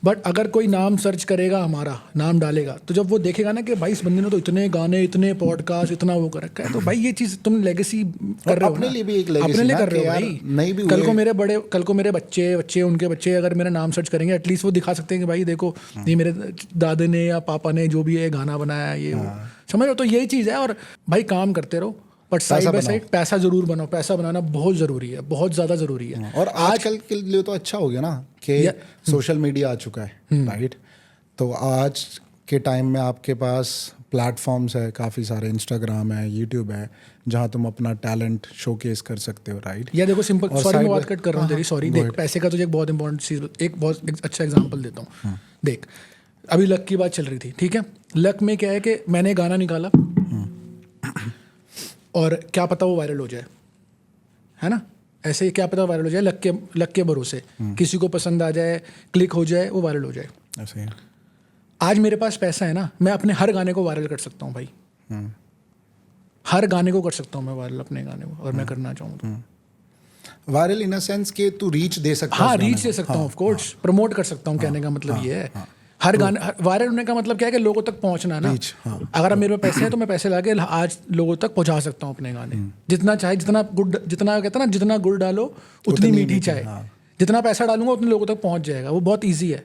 बट अगर कोई नाम सर्च करेगा, हमारा नाम डालेगा, तो जब वो देखेगा ना कि भाई इस बंदे ने तो इतने गाने, इतने पॉडकास्ट, इतना वो कर रखा है, तो भाई ये चीज़ तुम लेगेसी कर रहे हो. अपने लिए भी एक लेगेसी, अपने लिए कर रहे हो भाई. नहीं भी कल को मेरे बच्चे उनके बच्चे अगर मेरा नाम सर्च करेंगे, एटलीस्ट वो दिखा सकते हैं कि भाई देखो ये मेरे दादा ने या पापा ने जो भी है गाना बनाया, ये समझ लो. तो यही चीज़ है. और भाई काम करते रहो, बट साइड बाय साइड पैसा जरूर बनाओ. पैसा बनाना बहुत ज़रूरी है, बहुत ज़्यादा ज़रूरी है. और आजकल के लिए तो अच्छा हो गया ना कि सोशल मीडिया आ चुका है राइट. तो आज के टाइम में आपके पास प्लेटफॉर्म्स है काफ़ी सारे, इंस्टाग्राम है, यूट्यूब है, जहाँ तुम अपना टैलेंट शोकेस कर सकते हो, राइट? या देखो सिंपल, और सॉरी मैं side बात में- कट कर रहा हूँ तेरी, सॉरी। देख पैसे का तुझे एक बहुत इंपॉर्टेंट चीज़, एक बहुत अच्छा एग्जांपल देता हूँ। देख अभी लक की बात चल रही थी, ठीक है। लक में क्या है कि मैंने गाना निकाला और क्या पता वो वायरल हो जाए, है ना। ऐसे ही क्या पता वायरल हो जाए, लक के भरोसे, किसी को पसंद आ जाए, क्लिक हो जाए, वो वायरल हो जाए। ऐसे ही। आज मेरे पास पैसा है ना, मैं अपने हर गाने को वायरल कर सकता हूँ भाई। हर गाने को कर सकता हूँ मैं वायरल, अपने गाने को, अगर मैं करना चाहूँ तो। वायरल इन अ सेंस कि तू रीच दे सकता है हाँ, उस गाने रीच को। दे सकता हूँ, हाँ, ऑफ कोर्स प्रमोट कर सकता हूँ, कहने का मतलब ये है। हर गाने वायरल होने का मतलब क्या है कि लोगों तक पहुंचना ना। Reach, हाँ। अगर मेरे पास पैसे हैं तो मैं पैसे लाके आज लोगों तक पहुंचा सकता हूँ अपने गाने, जितना चाहे, जितना गुड, जितना कहता है ना, जितना गुड़ डालो उतनी मीठी चाय। जितना पैसा डालूंगा उतने लोगों तक पहुंच जाएगा, वो बहुत ईजी है।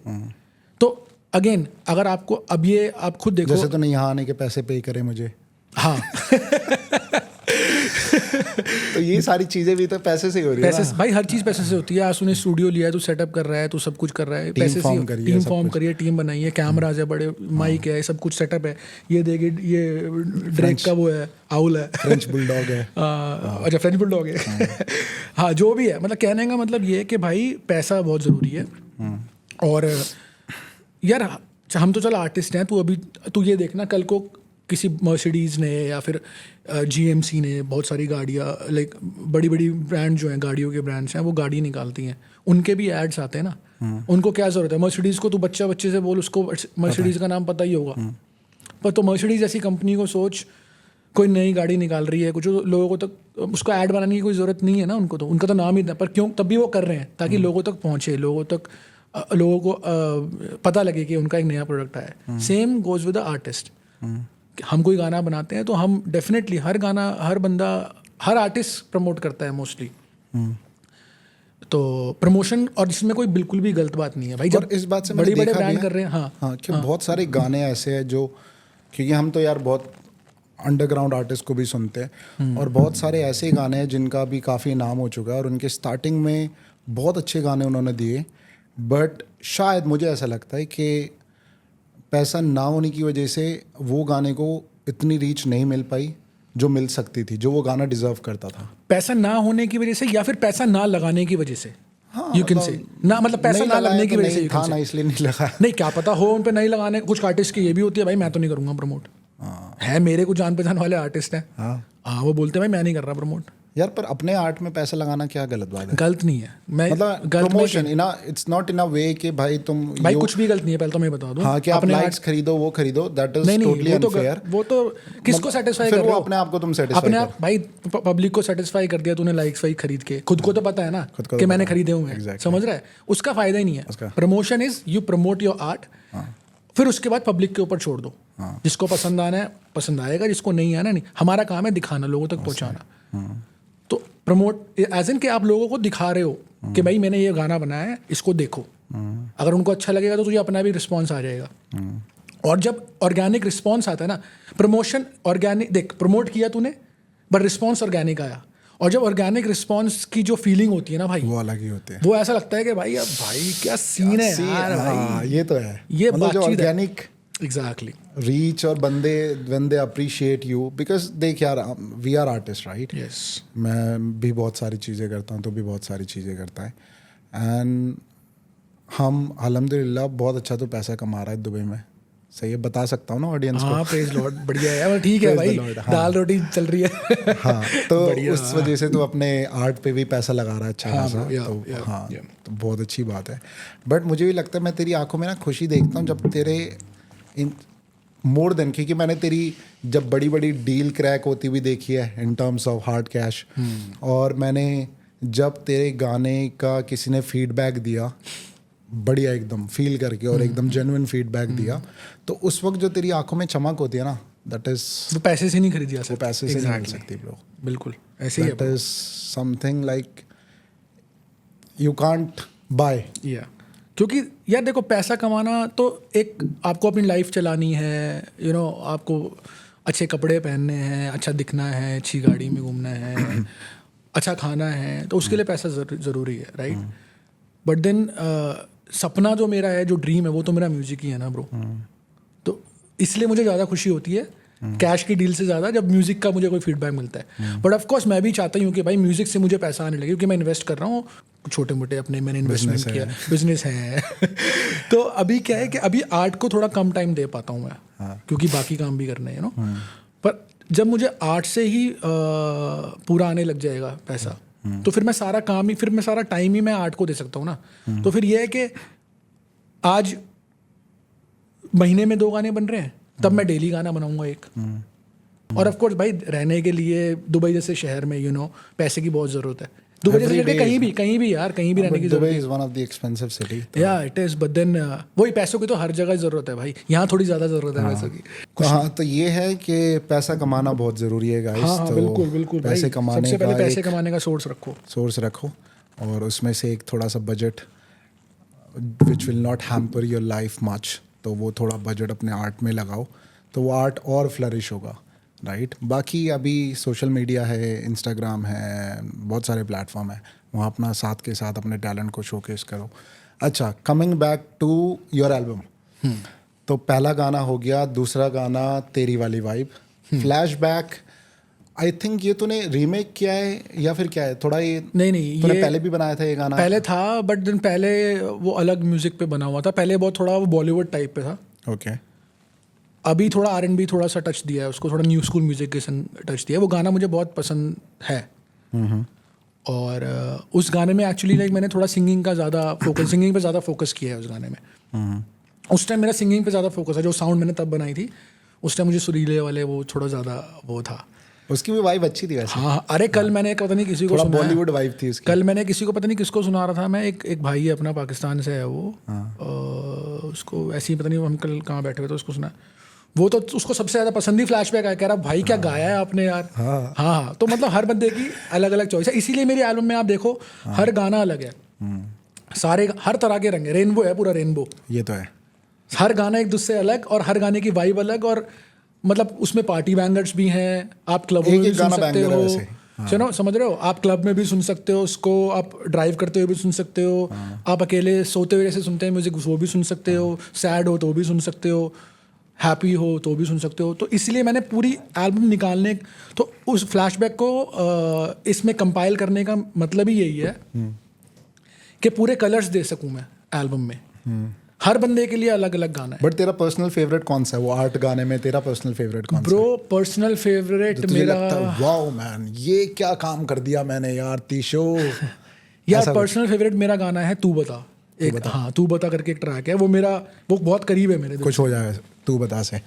तो अगेन, अगर आपको अब ये आप खुद देखो, जैसे तूने यहाँ आने के पैसे पे करे मुझे, हाँ तो ये सारी चीजें भी तो पैसे से ही हो रही है पैसे ना। से, भाई हर चीज़ पैसे से होती है। आज तूने स्टूडियो लिया है, तू सेटअप कर रहा है, तू सब कुछ कर रहा है, Team पैसे से। form करी है, टीम सब फॉर्म कुछ। करिए, टीम बनाई है, कैमराज है, बड़े माइक है, सब कुछ सेटअप है। ये देखिए, ये ड्रेक का वो है, आउल है, फ्रेंच बुलडॉग है। अच्छा फ्रेंच बुलडॉग है हाँ, जो भी है, मतलब कहने का मतलब ये है कि भाई पैसा बहुत ज़रूरी है। और यार हम तो चल आर्टिस्ट हैं, तू अभी तू ये देखना, कल को किसी मर्सिडीज़ ने या फिर जीएमसी ने, बहुत सारी गाड़ियाँ, लाइक बड़ी बड़ी ब्रांड जो हैं, गाड़ियों के ब्रांड्स हैं, वो गाड़ी निकालती हैं, उनके भी एड्स आते हैं ना। उनको क्या ज़रूरत है? मर्सिडीज़ को तू बच्चे से बोल, उसको मर्सिडीज़ का नाम पता ही होगा। पर तो मर्सिडीज़ जैसी कंपनी को सोच, कोई नई गाड़ी निकाल रही है, कुछ लोगों को तक उसको ऐड बनाने की कोई ज़रूरत नहीं है ना उनको, तो उनका तो नाम ही इतना, पर क्यों तब भी वो कर रहे हैं, ताकि लोगों तक पहुँचे, लोगों को पता लगे कि उनका एक नया प्रोडक्ट आया है। Same goes with the artist. हम कोई गाना बनाते हैं तो हम डेफिनेटली हर गाना, हर बंदा, हर आर्टिस्ट प्रमोट करता है मोस्टली। तो प्रमोशन, और जिसमें कोई बिल्कुल भी गलत बात नहीं है भाई। और जब इस बात से मैंने बड़े देखा भी ब्रांड है, कर रहे हैं, हाँ हाँ, कि बहुत सारे गाने ऐसे हैं जो, क्योंकि हम तो यार बहुत अंडरग्राउंड आर्टिस्ट को भी सुनते हैं, और बहुत सारे ऐसे गाने हैं जिनका भी काफ़ी नाम हो चुका है, और उनके स्टार्टिंग में बहुत अच्छे गाने उन्होंने दिए, बट शायद मुझे ऐसा लगता है कि पैसा ना होने की वजह से वो गाने को इतनी रीच नहीं मिल पाई जो मिल सकती थी, जो वो गाना डिजर्व करता था। पैसा ना होने की वजह से, या फिर पैसा ना लगाने की वजह से, यू कैन से ना, मतलब पैसा नहीं ना लगाया लगने की तो वजह से, नहीं you can था say। ना, इसलिए नहीं लगा। नहीं, क्या पता हो उन पे नहीं लगाने, कुछ आर्टिस्ट की ये भी होती है, भाई मैं तो नहीं करूंगा प्रमोट। है मेरे कुछ जान पहचान वाले आर्टिस्ट हैं, हाँ, वो बोलते हैं भाई मैं नहीं कर रहा प्रमोट। यार पर अपने आर्ट में पैसा लगाना क्या गलत बात है? गलत नहीं है, मैं मतलब गलत प्रमोशन इना, इट्स नॉट इन अ वे कि भाई तुम भाई कुछ भी गलत नहीं है, पहले तो मैं बता दूं। हाँ, कि आप अपने लाइक्स खरीदो, वो खरीदो, दैट इज नहीं टोटली वो तो अनफेयर। वो तो किसको सेटिस्फाई फिर कर वो रहे हो? अपने आप को तुम सेटिस्फाई अपने आप भाई, पब्लिक को सेटिस्फाई कर दिया तूने, लाइक्स वाइक खरीद के, खुद को तो पता है ना खुद को कि तो मैंने पता है। खरीदे हुए हैं, Exactly. समझ रहा है? उसका फायदा ही नहीं है। उसका। Promotion is you promote your art, फिर उसके बाद पब्लिक के ऊपर छोड़ दो। जिसको पसंद आना है पसंद आएगा, जिसको नहीं आना नहीं। हमारा काम है दिखाना, लोगों तक पहुंचाना। तो प्रमोट एज इन कि आप लोगों को दिखा रहे हो कि भाई मैंने ये गाना बनाया है, इसको देखो। अगर उनको अच्छा लगेगा तो तुझे अपना भी रिस्पॉन्स आ जाएगा। और जब ऑर्गेनिक रिस्पॉन्स आता है ना, प्रमोशन ऑर्गेनिक, देख प्रमोट किया तूने बट रिस्पॉन्स ऑर्गेनिक आया, और जब ऑर्गेनिक रिस्पॉन्स की जो फीलिंग होती है ना भाई, वो अलग ही होते हैं। वो ऐसा लगता है कि भाई अब भाई क्या सीन है यार हाँ, भाई, ये तो है। ये मतलब जो बातचीत है। Organic exactly. रीच, और बंदे when they appreciate you, because देख यार, we are artist right. Yes, मैं भी बहुत सारी चीज़ें करता हूँ, तो भी बहुत सारी चीज़ें करता है, एंड हम अल्हम्दुलिल्लाह बहुत अच्छा तो पैसा कमा रहा है दुबई में। सही है, बता सकता हूँ ना ऑडियंस को। हाँ प्रेज लॉर्ड, बढ़िया है, मतलब ठीक है Praise the भाई, Lord, हाँ। दाल रोटी चल रही है हाँ, तो बढ़िया। उस वजह से तो अपने आर्ट पे भी पैसा लगा रहा है अच्छा हाँ, खासा। yeah, तो yeah, हाँ, yeah. तो बहुत अच्छी बात है। बट मुझे भी लगता है, मैं तेरी आंखों में ना खुशी देखता हूँ जब तेरे इन मोर देन, क्योंकि मैंने तेरी जब बड़ी बड़ी डील क्रैक होती हुई देखी है in terms of hard cash, और मैंने जब तेरे गाने का किसी ने फीडबैक दिया बढ़िया एकदम फील करके, और एकदम जेन्युइन फीडबैक दिया, तो उस वक्त जो तेरी आंखों में चमक होती है ना, दैट इज, वो पैसे से नहीं खरीदी जा सकती, वो पैसे से नहीं मिल सकती ब्रो। बिल्कुल ऐसे ही that is something like you can't buy. या क्योंकि यार देखो, पैसा कमाना तो एक, आपको अपनी लाइफ चलानी है, यू नो, आपको अच्छे कपड़े पहनने हैं, अच्छा दिखना है, अच्छी गाड़ी में घूमना है, अच्छा खाना है, तो उसके लिए पैसा ज़रूरी है, राइट? बट देन सपना जो मेरा है, जो ड्रीम है, वो तो मेरा म्यूजिक ही है ना ब्रो। तो इसलिए मुझे ज़्यादा खुशी होती है कैश की डील से ज़्यादा जब म्यूज़िक का मुझे कोई फीडबैक मिलता है। बट ऑफ कोर्स मैं भी चाहता हूँ कि भाई म्यूज़िक से मुझे पैसा आने लगे, क्योंकि मैं इन्वेस्ट कर रहा हूँ छोटे मोटे अपने, मैंने इन्वेस्टमेंट किया, बिजनेस है तो अभी क्या है कि अभी आर्ट को थोड़ा कम टाइम दे पाता हूँ मैं, क्योंकि बाकी काम भी करने हैं नो। पर जब मुझे आर्ट से ही पूरा आने लग जाएगा पैसा, तो फिर मैं सारा काम ही, फिर मैं सारा टाइम ही मैं आर्ट को दे सकता हूँ ना। तो फिर ये है कि आज महीने में 2 गाने बन रहे हैं, तब मैं डेली गाना बनाऊंगा एक। और ऑफ कोर्स भाई रहने के लिए दुबई जैसे शहर में पैसे की बहुत ज़रूरत है। दुबई जैसे जगह कहीं भी यार, कहीं भी रहने की Dubai is one of the expensive city. या इट इज़, बट देन वही पैसों की तो हर जगह ज़रूरत है भाई, यहाँ थोड़ी ज़्यादा ज़रूरत है पैसों की। हाँ, तो ये है कि पैसा कमाना बहुत ज़रूरी है गाइस। हाँ, तो बिल्कुल बिल्कुल पैसे भाई, कमाने सबसे पहले का पैसे एक कमाने का सोर्स रखो, और उसमें से एक थोड़ा सा budget which will not hamper your life much, तो वो थोड़ा बजट अपने आर्ट में लगाओ, तो वो आर्ट और फ्लरिश होगा, राइट। बाकी अभी सोशल मीडिया है, इंस्टाग्राम है, बहुत सारे प्लेटफॉर्म है, वहाँ अपना साथ के साथ अपने टैलेंट को शोकेस करो। अच्छा, coming back to your album, तो पहला गाना हो गया, दूसरा गाना तेरी वाली वाइब, फ्लैशबैक। आई थिंक ये तूने रीमेक किया है या फिर क्या है, थोड़ा ये नहीं तूने ये पहले भी बनाया था ये गाना? पहले था, बट देन पहले वो अलग म्यूजिक पे बना हुआ था, पहले बहुत थोड़ा वो बॉलीवुड टाइप पे था। ओके। अभी थोड़ा R&B थोड़ा सा टच दिया है उसको, थोड़ा न्यू स्कूल म्यूजिक के टच दिया है। वो गाना मुझे बहुत पसंद है। और उस गाने में एक्चुअली लाइक मैंने थोड़ा सिंगिंग पे ज़्यादा फोकस किया है उस गाने में। उस टाइम मेरा सिंगिंग पे ज़्यादा फोकस है, जो साउंड मैंने तब बनाई थी उस टाइम मुझे सुरीले वाले वो थोड़ा ज़्यादा वो था। उसकी भी वाइब अच्छी थी वैसे। हाँ, अरे कल मैंने पता नहीं किसी को सुना, बॉलीवुड वाइब थी उसकी। कल मैंने किसी को पता नहीं किसको सुना रहा था मैं, एक भाई है अपना, पाकिस्तान से है वो। उसको ऐसे ही पता नहीं, हम कल कहाँ बैठे हुए थे, उसको सुना, वो तो उसको सबसे ज़्यादा पसंद ही फ्लैशबैक आया, कह रहा भाई क्या गाया है आपने यार। हाँ, तो मतलब हर बंदे की अलग अलग चॉइस है, इसीलिए मेरी एल्बम में आप देखो हर गाना अलग है, सारे हर तरह के रंग है, रेनबो है, पूरा रेनबो। ये तो है, हर गाना एक दूसरे अलग, और हर गाने की वाइब अलग, और मतलब उसमें पार्टी बैंगर्स भी हैं, आप क्लबों में भी सुन सकते हो, सुनो समझ रहे हो, आप क्लब में भी सुन सकते हो उसको, आप ड्राइव करते हुए भी सुन सकते हो, आप अकेले सोते हुए जैसे सुनते हैं म्यूजिक वो भी सुन सकते हो, सैड हो तो भी सुन सकते हो, हैप्पी हो तो भी सुन सकते हो। तो इसलिए मैंने पूरी एल्बम निकालने, तो उस फ्लैशबैक को इसमें कंपाइल करने का मतलब ही यही है कि पूरे कलर्स दे सकूं मैं एल्बम में। हर बंदे के लिए अलग अलग गाना है। बट तेरा पर्सनल फेवरेट कौन सा है वो आर्ट गाने में? तेरा पर्सनल फेवरेट कौन सा है? ब्रो पर्सनल फेवरेट मेरा, वाओ मैन ये क्या काम कर दिया मैंने यार तीशो। यार पर्सनल फेवरेट मेरा गाना है तू बता, एक हाँ तू बता करके एक ट्रैक है, वो मेरा वो बहुत करीब है मेरे दिल कुछ हो जाएगा तू बता से।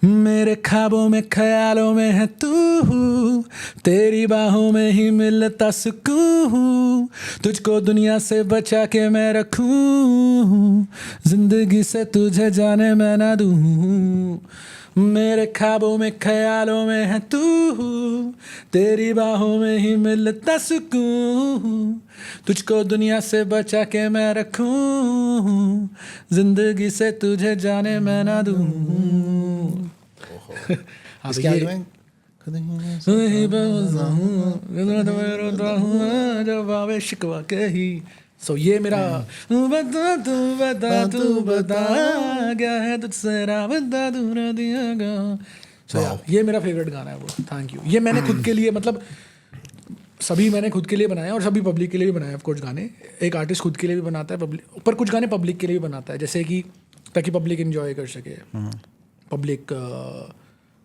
मेरे ख्वाबों में ख्यालों में है तू, तेरी बाहों में ही मिलता सुकून, तुझको दुनिया से बचा के मैं रखूं, जिंदगी से तुझे जाने मैं ना दूं। मेरे ख्वाबों में ख्यालों में है तू, तेरी बाहों में ही मिलता सुकून, तुझको दुनिया से बचा के मैं रखूं, जिंदगी से तुझे जाने मैं ना दूं। इसके आगे में जब आवे शिकवा के ही। सो ये मेरा तू बता क्या है तुझसे बता दूर दिया। सो ये मेरा फेवरेट गाना है वो। Thank you. ये मैंने खुद के लिए, मतलब सभी मैंने खुद के लिए बनाया और सभी पब्लिक के लिए भी बनाया। कुछ गाने एक आर्टिस्ट खुद के लिए भी बनाता है पब्लिक, पर कुछ गाने पब्लिक के लिए भी बनाता है, जैसे कि ताकि पब्लिक एंजॉय कर सके, पब्लिक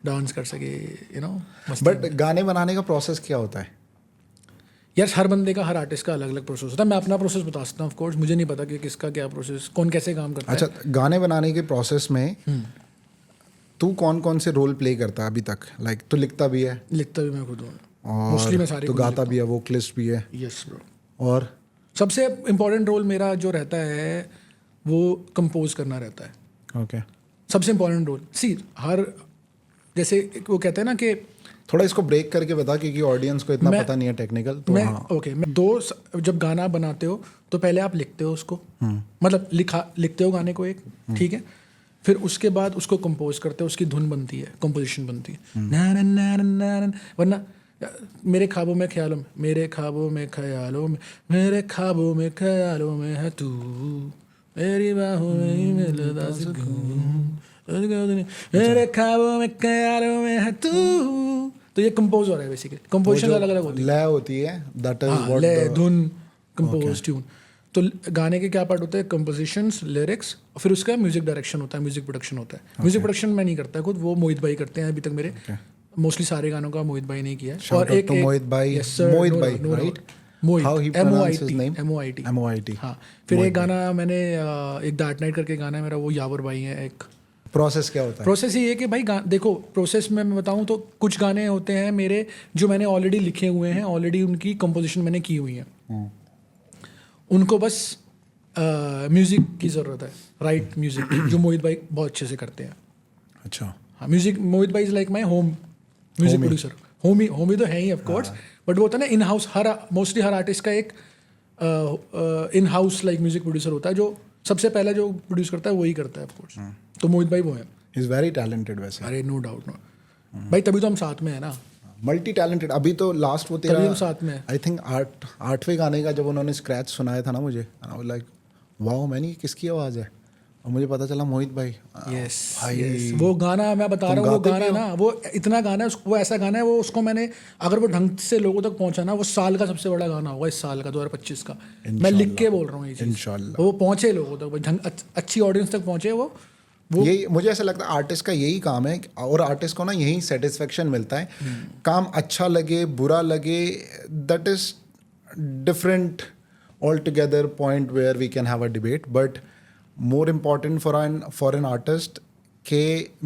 डांस कर सके, यू नो। बट गाने बनाने का प्रोसेस क्या होता है? यार हर बंदे का, हर आर्टिस्ट का अलग अलग प्रोसेस होता है। मैं अपना प्रोसेस बता सकता हूँ, ऑफ कोर्स मुझे नहीं पता कि किसका क्या प्रोसेस, कौन कैसे काम करता है। अच्छा, गाने बनाने के प्रोसेस में तू कौन कौन से रोल प्ले करता है अभी तक? लाइक तू लिखता भी है? लिखता भी मैं खुद हूँ, और मोस्टली मैं सारी तो गाता भी है, वोकलिस्ट भी है? Yes bro. और सबसे इम्पोर्टेंट रोल मेरा जो रहता है वो कंपोज करना रहता है। ओके, सबसे इम्पोर्टेंट रोल। सी हर, जैसे वो कहते हैं ना कि, थोड़ा इसको ब्रेक करके बता क्योंकि ऑडियंस को इतना पता नहीं है टेक्निकल। तो मैं हाँ, ओके, मैं जब गाना बनाते हो तो पहले आप लिखते हो उसको, मतलब लिखते हो गाने को एक, ठीक है, फिर उसके बाद उसको कंपोज करते हो, उसकी धुन बनती है, कंपोजिशन बनती है। नारन नारन नारन, वरना मेरे ख्वाबों में ख्यालों में, मेरे ख्वाबों में ख्यालों में, मेरे ख्वाबों में ख्यालों में है तू, मेरी बाहों में ही मिलता सुकून, मेरे ख्वाबों में ख्यालों में है तू। तो ये कंपोज हो रहा है बेसिकली, कंपोजिशन अलग अलग होती है, लय होती है, दैट इज हाँ, व्हाट लय धुन कंपोज ट्यून। तो गाने के क्या पार्ट होते हैं, कंपोजिशंस, लिरिक्स, और फिर उसका म्यूजिक डायरेक्शन होता है, म्यूजिक प्रोडक्शन होता है। म्यूजिक प्रोडक्शन मैं नहीं करता खुद, वो मोहित भाई करते हैं अभी तक मेरे, मोस्टली सारे गानों का मोहित भाई ने किया है। Shout out to मोहित भाई, मोहित भाई, right? How he pronounces his name? MOIT। MOIT. हाँ, फिर एक गाना मैंने एक दैट नाइट करके गाना है मेरा, वो यावर भाई है एक। प्रोसेस क्या होता है? प्रोसेस ये है कि भाई देखो, प्रोसेस में मैं बताऊं तो कुछ गाने होते हैं मेरे जो मैंने ऑलरेडी लिखे हुए हैं, ऑलरेडी उनकी कंपोजिशन मैंने की हुई है, उनको बस म्यूजिक की ज़रूरत है, राइट म्यूजिक, जो मोहित भाई बहुत अच्छे से करते हैं। अच्छा, हाँ, म्यूजिक, मोहित भाई is like my home music producer. Homi तो है ही ऑफ कोर्स, बट वो होता है ना in house, mostly her artist का एक in house like music producer होता है, जो सबसे पहले जो प्रोड्यूस करता है वही करता है ऑफ कोर्स। तो मोहित भाई वो है। ही इज वेरी टैलेंटेड वैसे। अरे नो डाउट, नो भाई, तभी तो हम साथ में है ना, मल्टी टैलेंटेड। अभी तो लास्ट वो तभी तेरा हम साथ में है। आई थिंक 8वें गाने का जब उन्होंने स्क्रैच सुनाया था ना मुझे, लाइक वाओ मैन, ये किसकी आवाज़ है, और मुझे पता चला मोहित भाई। यस भाई वो गाना मैं बता रहा हूँ, वो गाना ना, वो इतना गाना है, वो ऐसा गाना है, वो उसको मैंने, अगर वो ढंग से लोगों तक पहुंचा ना, वो साल का सबसे बड़ा गाना होगा, इस साल का 2025 का। मैं लिख के बोल रहा हूँ ये चीज़, इंशाल्लाह वो पहुंचे लोगों तक, ढंग अच्छी ऑडियंस तक पहुंचे वो। यही मुझे ऐसा लगता है आर्टिस्ट का यही काम है, और आर्टिस्ट को ना यही सेटिस्फेक्शन मिलता है। काम अच्छा लगे बुरा लगे, that is different all together point where we can have a debate, but more important for an artist कि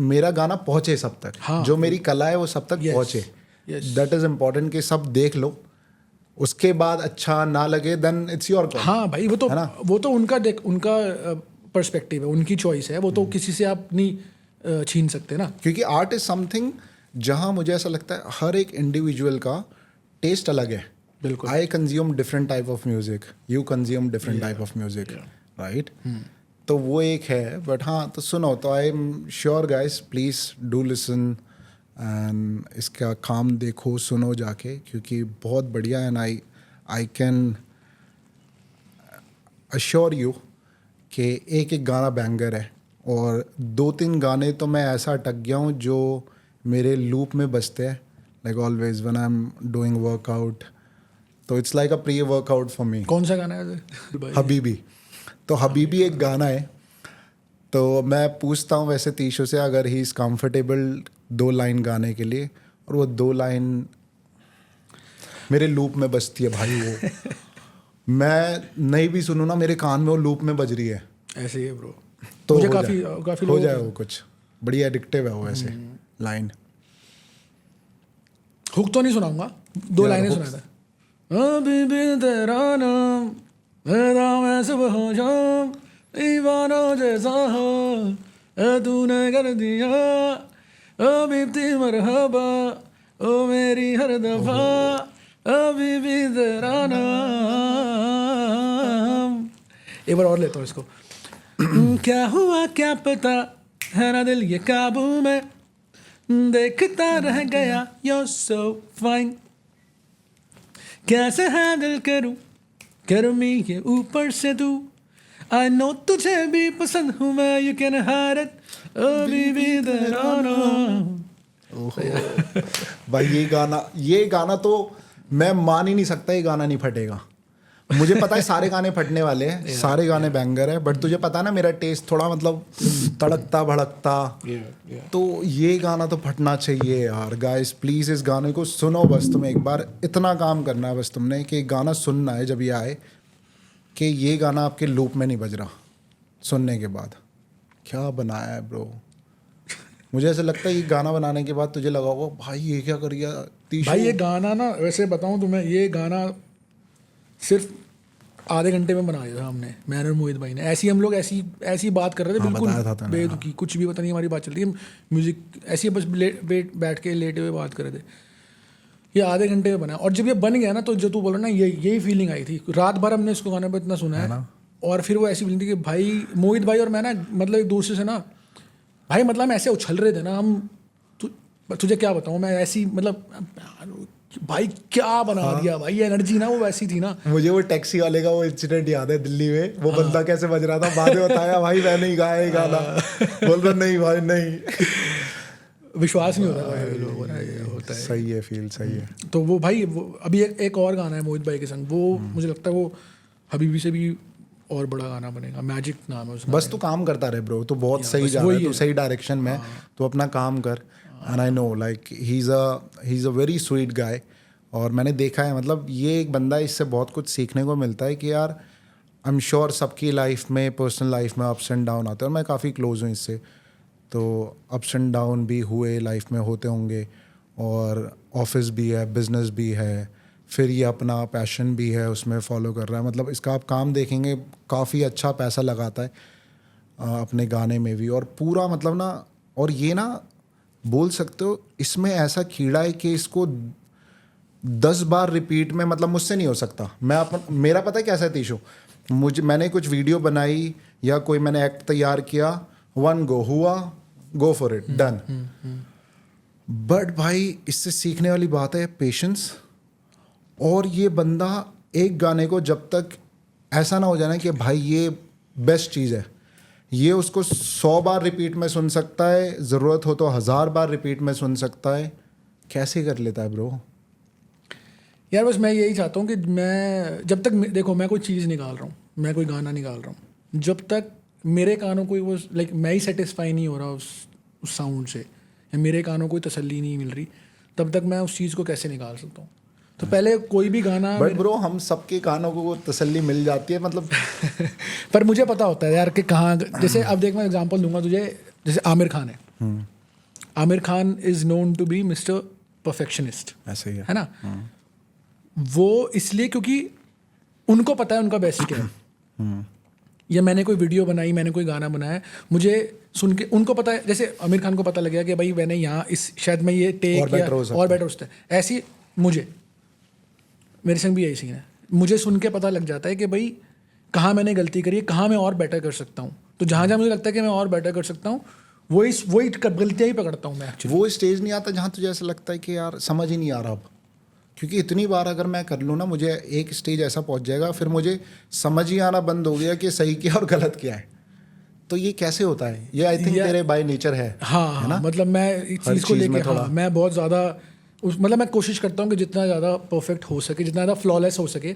मेरा गाना पहुंचे सब तक। हाँ, जो मेरी कला है वो सब तक पहुंचे, दैट इज इम्पॉर्टेंट कि सब देख लो, उसके बाद अच्छा ना लगे देन इट्स योर कॉल। हाँ भाई, वो तो उनका पर्सपेक्टिव है, उनकी चॉइस है, वो तो किसी से आप नहीं छीन सकते ना। क्योंकि आर्ट इज समथिंग जहाँ मुझे ऐसा लगता है हर एक इंडिविजुअल का टेस्ट अलग है। बिल्कुल। I consume different type of music, you consume different type of music, right? तो वो एक है, बट हाँ, तो सुनो, तो I am sure guys, please do listen and इसका काम देखो, सुनो जाके, क्योंकि बहुत बढ़िया है। And I can assure you कि एक एक गाना बैंगर है, और 2-3 गाने तो मैं ऐसा अटक गया हूँ जो मेरे लूप में बजते हैं, like always when I am doing workout, तो it's like a pre workout for me. कौन सा गाना है? हबीबी। तो हबीबी एक गाना है, तो मैं पूछता हूँ वैसे तीशु से, अगर ही इज़ कंफर्टेबल 2 लाइन गाने के लिए, और वो 2 लाइन मेरे लूप में बजती है भाई। वो मैं नहीं भी सुनूँ ना, मेरे कान में वो लूप में बज रही है। ऐसे ही है ब्रो, तो मुझे हो काफी हो जाए वो कुछ बड़ी एडिक्टिव है वो ऐसे लाइन। हुक तो नहीं सुनाऊंगा, 2 लाइनें सुना था। अभी भी तेरा नाम मेरा मैं सुबह हो जाऊं, दीवाना जैसा हो तूने कर दिया, अभी भी मरहबा ओ मेरी हर दफा, अभी भी तेरा नाम। एक बार और लेता हूँ इसको। क्या हुआ क्या पता है ना दिल ये काबू में, देखता रह गया you're so fine, कैसे हैंडल करूं गर्मी ये ऊपर से तू, I know तुझे भी पसंद हूँ मैं, you can hide it, अभी भी तेरा नाम। भाई ये गाना तो मैं मान ही नहीं सकता, ये गाना नहीं फटेगा। मुझे पता है सारे गाने फटने वाले हैं, सारे गाने बैंगर है, बट तुझे पता है ना मेरा टेस्ट थोड़ा मतलब तड़कता भड़कता, तो ये गाना तो फटना चाहिए यार। गाइस प्लीज इस गाने को सुनो, बस तुम्हें एक बार इतना काम करना है बस तुमने कि गाना सुनना है जब ये आए, कि ये गाना आपके लूप में नहीं बज रहा सुनने के बाद। क्या बनाया है ब्रो। मुझे ऐसा लगता है ये गाना बनाने के बाद तुझे लगा होगा भाई ये क्या कर गया भाई। ये गाना ना, वैसे बताऊं तुम्हें, ये गाना सिर्फ आधे घंटे में बनाया था हमने, मैंने और मोहित भाई ने। हम लोग ऐसी बात कर रहे थे, बिल्कुल बेदुखी, कुछ भी पता नहीं हमारी बात चल रही है, म्यूजिक ऐसी बस बैठ के लेटे हुए बात कर रहे थे। ये आधे घंटे में बना, और जब ये बन गया ना, तो जो तू बोल रहा ना, यही फीलिंग आई थी। रात भर हमने इसको गाने पर इतना सुना है, और फिर वो ऐसी फीलिंग थी कि भाई मोहित भाई और मैं ना, मतलब एक दूसरे से ना भाई, मतलब हम ऐसे उछल रहे थे ना, हम तुझे क्या बताऊँ मैं, ऐसी मतलब भाई क्या बना दिया भाई, एनर्जी ना वो वैसी थी ना। मुझे वो टैक्सी वाले का वो इंसिडेंट याद है दिल्ली में, वो बंदा कैसे बज रहा था, बाद में बताया भाई मैंने ही गाया ये गाना, बोल रहा नहीं भाई नहीं। विश्वास नहीं होता भाई लोगों को ना, ये होता है। सही है, फील सही है। तो वो भाई वो अभी एक और गाना है मोहित भाई के संग, वो मुझे लगता है वो हबीबी से भी और बड़ा गाना बनेगा, मैजिक नाम है उसका। बस तू काम करता रहे ब्रो, तो बहुत सही बस जा रहा है, वही तू है। सही डायरेक्शन में, तो अपना काम कर। And I know like he is a very sweet guy, और मैंने देखा है, मतलब ये एक बंदा है, इससे बहुत कुछ सीखने को मिलता है कि यार आई एम श्योर सबकी लाइफ में, पर्सनल लाइफ में अप्स एंड डाउन आते हैं, और मैं काफ़ी क्लोज हूँ इससे, तो अप्स एंड डाउन भी हुए लाइफ में, होते होंगे, और ऑफिस भी है, बिजनेस भी है, फिर ये अपना पैशन भी है, उसमें फॉलो कर रहा है। मतलब इसका आप काम देखेंगे, काफ़ी अच्छा पैसा लगाता है अपने गाने में भी, और पूरा मतलब ना, और ये ना बोल सकते हो इसमें ऐसा कीड़ा है कि इसको 10 बार रिपीट में, मतलब मुझसे नहीं हो सकता। मेरा पता है कैसा है तीशु, मैंने कुछ वीडियो बनाई या कोई मैंने एक्ट तैयार किया, 1 गो हुआ, go for it, done. But भाई इससे सीखने वाली बात है पेशेंस, और ये बंदा एक गाने को जब तक ऐसा ना हो जाए ना कि भाई ये बेस्ट चीज़ है, ये उसको 100 बार रिपीट में सुन सकता है, ज़रूरत हो तो 1000 बार रिपीट में सुन सकता है। कैसे कर लेता है ब्रो? यार बस मैं यही चाहता हूँ कि मैं जब तक देखो मैं कोई चीज़ निकाल रहा हूँ, मैं कोई गाना निकाल रहा हूँ, जब तक मेरे कानों को वो लाइक मैं ही सेटिस्फाई नहीं हो रहा उस साउंड से, या मेरे कानों को तसल्ली नहीं मिल रही, तब तक मैं उस चीज़ को कैसे निकाल सकता हूँ? तो पहले कोई भी गाना, बट ब्रो हम सबके कानों को वो तसल्ली मिल जाती है, मतलब पर मुझे पता होता है यार कि कहाँ, जैसे अब देख मैं एग्जांपल दूंगा तुझे, जैसे आमिर खान है, Aamir Khan is known to be mister perfectionist, ऐसे ही है ना। वो इसलिए क्योंकि उनको पता है उनका बेस्ट क्या है, या मैंने कोई वीडियो बनाई, मैंने कोई गाना बनाया, मुझे सुन के उनको पता है, जैसे आमिर खान को पता लग गया कि भाई मैंने यहाँ इस शायद मैं ये टेक और बेटर हो सकता और बेटर हो सकता है, ऐसी मुझे मेरे संग भी यही सीन है, मुझे सुन के पता लग जाता है कि भाई कहाँ मैंने गलती करी है, कहाँ मैं और बेटर कर सकता हूँ। तो जहाँ जहाँ मुझे लगता है कि मैं और बेटर कर सकता हूँ, वही गलतियाँ ही पकड़ता हूँ मैं एक्चुअली। वो स्टेज नहीं आता जहाँ तुझे ऐसा लगता है कि यार समझ ही नहीं आ रहा अब, क्योंकि इतनी बार अगर मैं कर लूँ ना, मुझे एक स्टेज ऐसा पहुँच जाएगा, फिर मुझे समझ ही आना बंद हो गया कि सही क्या और गलत क्या है। तो ये कैसे होता है? ये आई थिंक तेरे बाय नेचर है। हाँ है ना? मतलब मैं इस चीज़ को लेके मैं बहुत ज़्यादा मतलब मैं कोशिश करता हूँ कि जितना ज़्यादा परफेक्ट हो सके, जितना ज़्यादा फ्लॉलेस हो सके।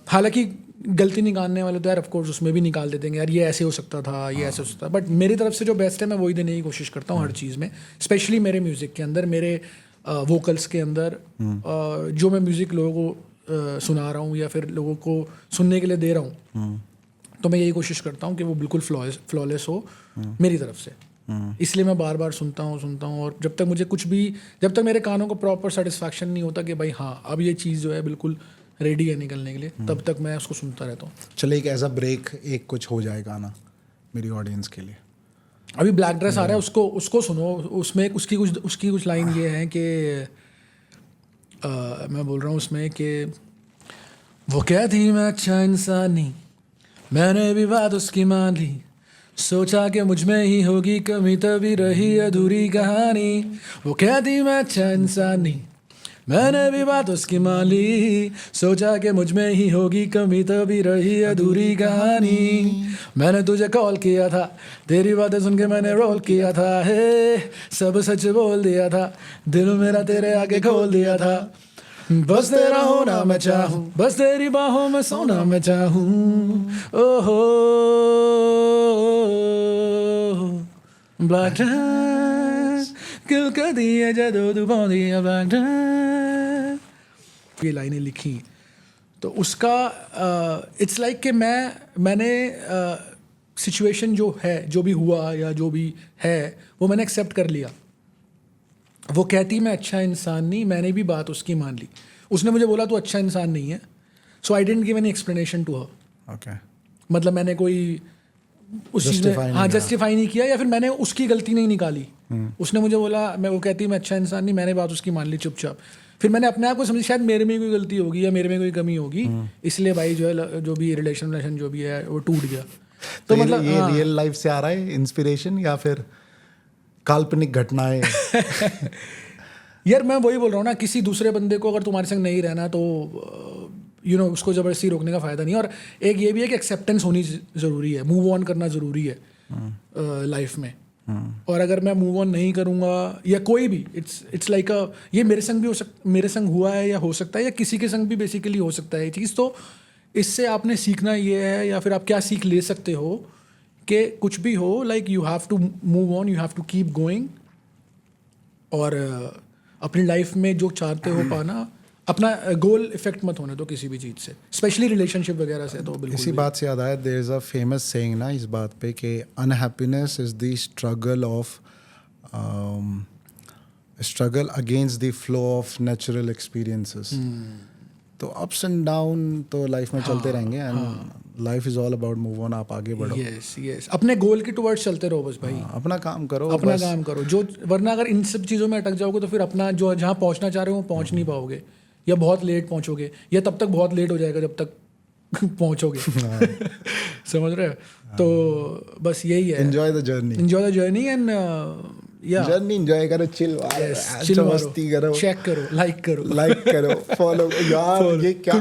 हालांकि गलती निकालने वाले तो यार ऑफकोर्स उसमें भी निकाल देते हैं यार, ये ऐसे हो सकता था, ये ऐसे हो सकता था, बट मेरी तरफ से जो बेस्ट है मैं वही देने की कोशिश करता हूँ हर चीज़ में, स्पेशली मेरे म्यूज़िक के अंदर, मेरे वोकल्स के अंदर, जो मैं म्यूज़िक लोगों को सुना रहा हूँ या फिर लोगों को सुनने के लिए दे रहा हूँ, तो मैं यही कोशिश करता हूँ कि वो बिल्कुल फ्लॉलेस हो मेरी तरफ से। इसलिए मैं बार बार सुनता हूँ, और जब तक मेरे कानों को प्रॉपर सेटिस्फैक्शन नहीं होता कि भाई हाँ अब ये चीज़ जो है बिल्कुल रेडी है निकलने के लिए, तब तक मैं उसको सुनता रहता हूँ। चले एक एज अ ब्रेक एक कुछ हो जाए गाना मेरी ऑडियंस के लिए। अभी ब्लैक ड्रेस आ रहा है, उसको सुनो। उसमें उसकी कुछ लाइन ये है कि मैं बोल रहा हूँ उसमें कि वो क्या थी मैं अच्छा इंसान नहीं, मैंने भी बात उसकी मान ली, सोचा कि मुझ में ही होगी कमी तभी रही अधूरी कहानी। वो क्या थी मैं अच्छा इंसान नहीं, मैंने भी बात उसकी मान ली, सोचा कि मुझ में ही होगी कमी तभी रही अधूरी कहानी। मैंने तुझे कॉल किया था, तेरी बातें सुन के मैंने रोल किया था, हे सब सच बोल दिया था, दिल मेरा तेरे आगे खोल दिया था, बस तेरा होना मैं चाहूँ, बस तेरी बाहों में सोना मैं चाहूँ। ओहो ब्लैक ड्रेस किल कर दिया जदो तू पा दिया ब्लैक ड्रेस, ये लाइनें लिखी तो उसका इट्स लाइक कि मैंने सिचुएशन जो है, जो भी हुआ या जो भी है वो मैंने एक्सेप्ट कर लिया। वो कहती मैं अच्छा इंसान नहीं, मैंने भी बात उसकी मान ली, उसने मुझे बोला तू अच्छा इंसान नहीं है, so I didn't give any explanation to her. Okay, मतलब मैंने कोई उस चीज़ में हाँ जस्टिफाई नहीं किया या फिर मैंने उसकी गलती नहीं निकाली। उसने मुझे बोला, वो कहती मैं अच्छा इंसान नहीं, मैंने बात उसकी मान ली चुपचाप। फिर मैंने अपने आप को समझी शायद मेरे में कोई गलती होगी या मेरे में कोई कमी होगी, इसलिए भाई जो है जो भी रिलेशन जो भी है वो टूट गया। तो मतलब ये रियल लाइफ से आ रहा है इंस्पिरेशन या फिर काल्पनिक घटनाएं? यार मैं वही बोल रहा हूँ ना, किसी दूसरे बंदे को अगर तुम्हारे संग नहीं रहना तो उसको ज़बरदस्ती रोकने का फ़ायदा नहीं है। और एक ये भी है कि एक्सेप्टेंस होनी ज़रूरी है, मूव ऑन करना ज़रूरी है लाइफ में। और अगर मैं मूव ऑन नहीं करूँगा या कोई भी, इट्स लाइक ये मेरे संग भी मेरे संग हुआ है या हो सकता है, या किसी के संग भी बेसिकली हो सकता है ये चीज़। तो इससे आपने सीखना ये है, या फिर आप क्या सीख ले सकते हो कि कुछ भी हो, like you have to move on, you have to keep going. और अपनी लाइफ में जो चाहते हो पाना, अपना गोल इफेक्ट मत होने दो किसी भी चीज़ से, स्पेशली रिलेशनशिप वगैरह से। तो बिल्कुल इसी बात से याद आया, there is a famous saying ना इस बात पे कि unhappiness is the struggle against the flow of natural experiences. तो अप्स एंड डाउन तो लाइफ में चलते रहेंगे, and life is all about move on. आप आगे बढ़ो, यस अपने गोल के टुवर्ड्स चलते रहो बस भाई। अपना काम करो, अपना काम करो, जो वरना अगर इन सब चीज़ों में अटक जाओगे तो फिर अपना जो जहाँ पहुँचना चाह रहे हो पहुँच नहीं पाओगे, या बहुत लेट पहुँचोगे, या तब तक बहुत लेट हो जाएगा जब तक पहुँचोगे। समझ रहे हो? तो बस यही है, enjoy the journey and journey enjoy करो, चिल मस्ती करो, चेक करो, लाइक करो, फॉलो। यार ये क्या,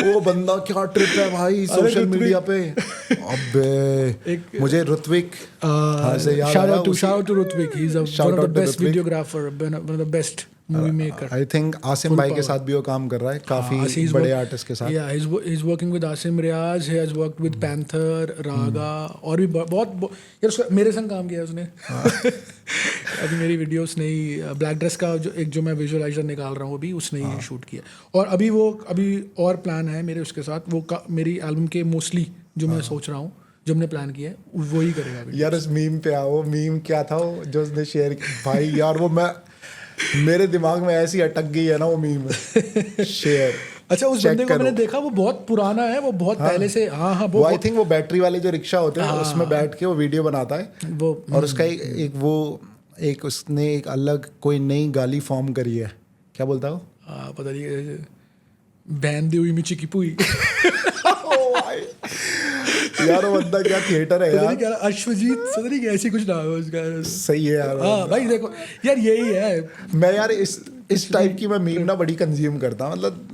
वो बंदा क्या ट्रिप है भाई सोशल मीडिया पे। अबे मुझे ऋत्विक से याद आया, shout out to Rutvik, he's one of the best videographer, one of the best movie maker. I think Asim भाई के साथ भी वो काम कर रहा है, काफी बड़े आर्टिस्ट के साथ। Yeah, he's working with Asim Riaz, he has worked with Panther, Raga, और भी बहुत यार मेरे संग काम किया उसने। अभी मेरी वीडियो उसने ही, ब्लैक ड्रेस का जो मैं विजुअलाइजर निकाल रहा हूँ अभी, उसने ही शूट किया। और अभी और प्लान है मेरे उसके साथ, वो मेरी एल्बम के मोस्टली जो मैं सोच रहा हूँ, जो हमने प्लान किया है वही करेगा। यार उस मीम पे आओ, मीम क्या था वो जो उसने शेयर किया भाई, यार वो मेरे दिमाग में ऐसी अटक गई है ना वो मीम शेयर। अच्छा, उस बंदे को मैंने देखा, वो बहुत पुराना है, वो बहुत पहले से। हाँ वो आई थिंक वो बैटरी वाले जो रिक्शा होते हैं उसमें बैठ के वो वीडियो बनाता है वो, और उसका एक उसने एक अलग कोई नई गाली फॉर्म करी है, क्या बोलता है वो? पता नहीं, बैन दी हुई मिची की पुई। यार वो बंदा क्या थिएटर है यार, क्या अश्वजीत सदरी ऐसी कुछ नाम है उसका। सही है यार। हाँ भाई देखो यार, यही है। मैं यार इस टाइप की मैं मीम ना बड़ी कंज्यूम करता हूँ, मतलब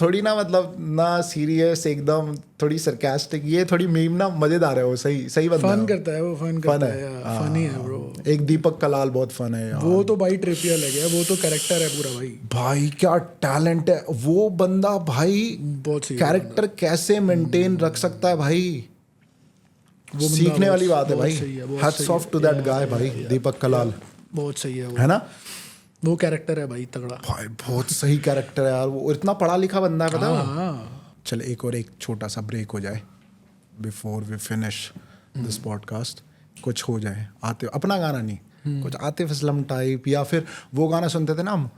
थोड़ी ना, मतलब ना सीरियस एकदम, थोड़ी सरकास्टिक, ये थोड़ी मीम ना मजेदार है। वो सही बंदा फन करता है, वो फन करता है, फनी है ब्रो। एक दीपक कलाल बहुत फन है यार, वो तो भाई ट्रिपियल है गया, वो तो कैरेक्टर है पूरा भाई क्या टैलेंट है वो बंदा भाई, बहुत सही कैरेक्टर कैसे मेंटेन रख सकता है भाई, वो सीखने वाली बात है भाई। Hats off to that guy भाई, दीपक कलाल, बहुत सही है ना? वो कैरेक्टर है भाई तगड़ा भाई, बहुत सही कैरेक्टर है यार, वो इतना पढ़ा लिखा बंदा है, पता है? चल एक छोटा सा ब्रेक हो जाए before we finish this podcast. कुछ हो जाए, आते अपना गाना नहीं, कुछ आतिफ असलम टाइप, या फिर वो गाना सुनते थे ना हम,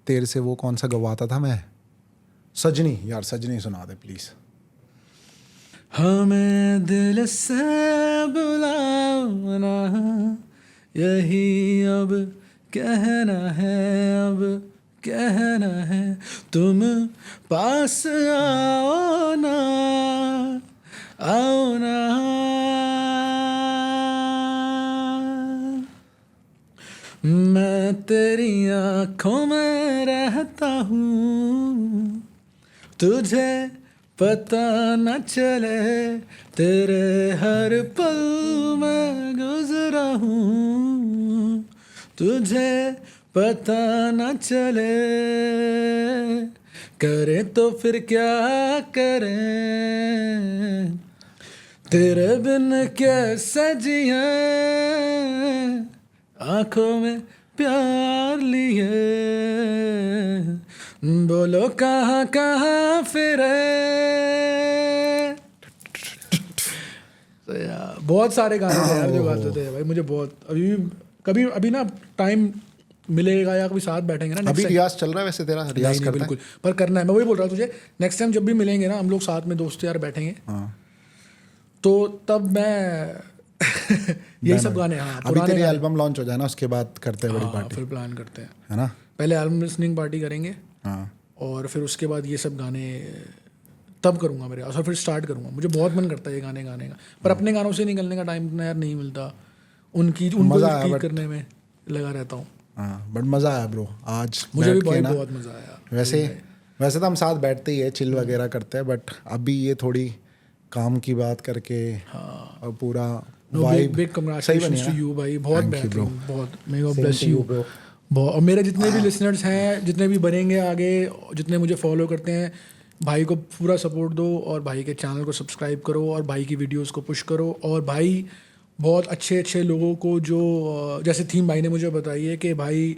तेरे से वो कौन सा गवाता था मैं, सजनी। यार सजनी सुना दे प्लीज। हमें दिल से बुलाना यही अब कहना है, अब कहना है, तुम पास आओ ना, आओ ना। मैं तेरी आँखों में रहता हूँ, तुझे पता न चले, तेरे हर पल में गुजरा हूँ, तुझे पता न चले, करे तो फिर क्या करें, तेरे बिन कैसे जिए, आँखों में प्यार लिए, बोलो कहाँ कहाँ फिरे। बहुत सारे गाने थे यार जो गाते थे भाई, मुझे बहुत अभी ना टाइम मिलेगा या कभी साथ बैठेंगे ना, अभी रियाज चल रहा है वैसे तेरा, रियाज करता बिल्कुल, पर करना है। मैं वही बोल रहा हूँ तुझे, नेक्स्ट टाइम जब भी मिलेंगे ना हम लोग साथ में दोस्त यार बैठेंगे, तो तब मैं यही सब गाने, अभी तेरी एल्बम लॉन्च हो जाए ना, उसके बाद करते हैं बड़ी पार्टी, फिर प्लान करते हैं, है ना? पहले एल्बम लिसनिंग पार्टी करेंगे, और फिर उसके बाद ये सब गाने तब करूँगा मेरे, और फिर स्टार्ट करूँगा। मुझे बहुत मन करता है ये गाने गाने का, पर अपने गानों से निकलने का टाइम इतना यार नहीं मिलता, उनको करने में लगा रहता हूँ। हाँ बट मज़ा आया ब्रो आज मुझे भी बैठ के भाई ना। बहुत मज़ा आया। वैसे तो हम साथ बैठते ही है, चिल वगैरह करते हैं, बट अभी ये थोड़ी काम की बात करके और पूरा बिग सही कंग्रेचुलेशंस टू बनी यू भाई, बहुत Thank you, bro. बेहतरीन, बहुत may God Same bless to you you, bro. बहुत। और मेरे जितने भी लिसनर्स हैं, जितने भी बनेंगे आगे, जितने मुझे फॉलो करते हैं, भाई को पूरा सपोर्ट दो और भाई के चैनल को सब्सक्राइब करो और भाई की वीडियोस को पुश करो। और भाई बहुत अच्छे अच्छे लोगों को जो जैसे थीम भाई ने मुझे बताई है कि भाई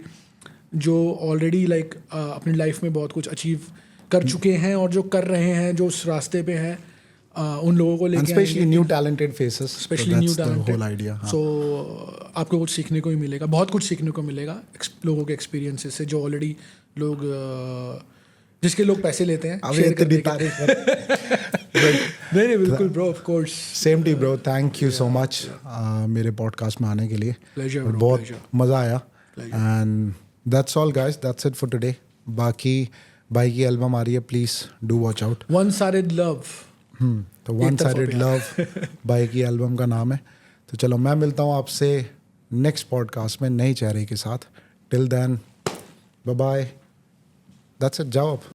जो ऑलरेडी लाइक अपनी लाइफ में बहुत कुछ अचीव कर चुके हैं और जो कर रहे हैं, जो उस रास्ते पे हैं, उन लोगों को And लेके especially new talented faces. Specially so new that's the talented. whole idea. हाँ. सो आपको कुछ सीखने को ही मिलेगा, बहुत कुछ सीखने को मिलेगा लोगों के एक्सपीरियंसेस से, जो ऑलरेडी लोग जिसके लोग पैसे लेते हैं अब शेयर इतनी करने के। तारीफ कर। नहीं बिल्कुल bro, of course. Same T bro, thank you so much मेरे पॉडकास्ट में आने के लिए। Pleasure, और bro, बहुत pleasure. मज़ा आया। And that's all guys, that's it for today. बाकी भाई की एल्बम आ रही है, please do watch out. One sided love, तो वन तरफा साइडेड लव भाई की एल्बम का नाम है। तो चलो मैं मिलता हूँ आपसे नेक्स्ट पॉडकास्ट में नई चेहरे के साथ। Till then bye bye, that's it, जाओ अब।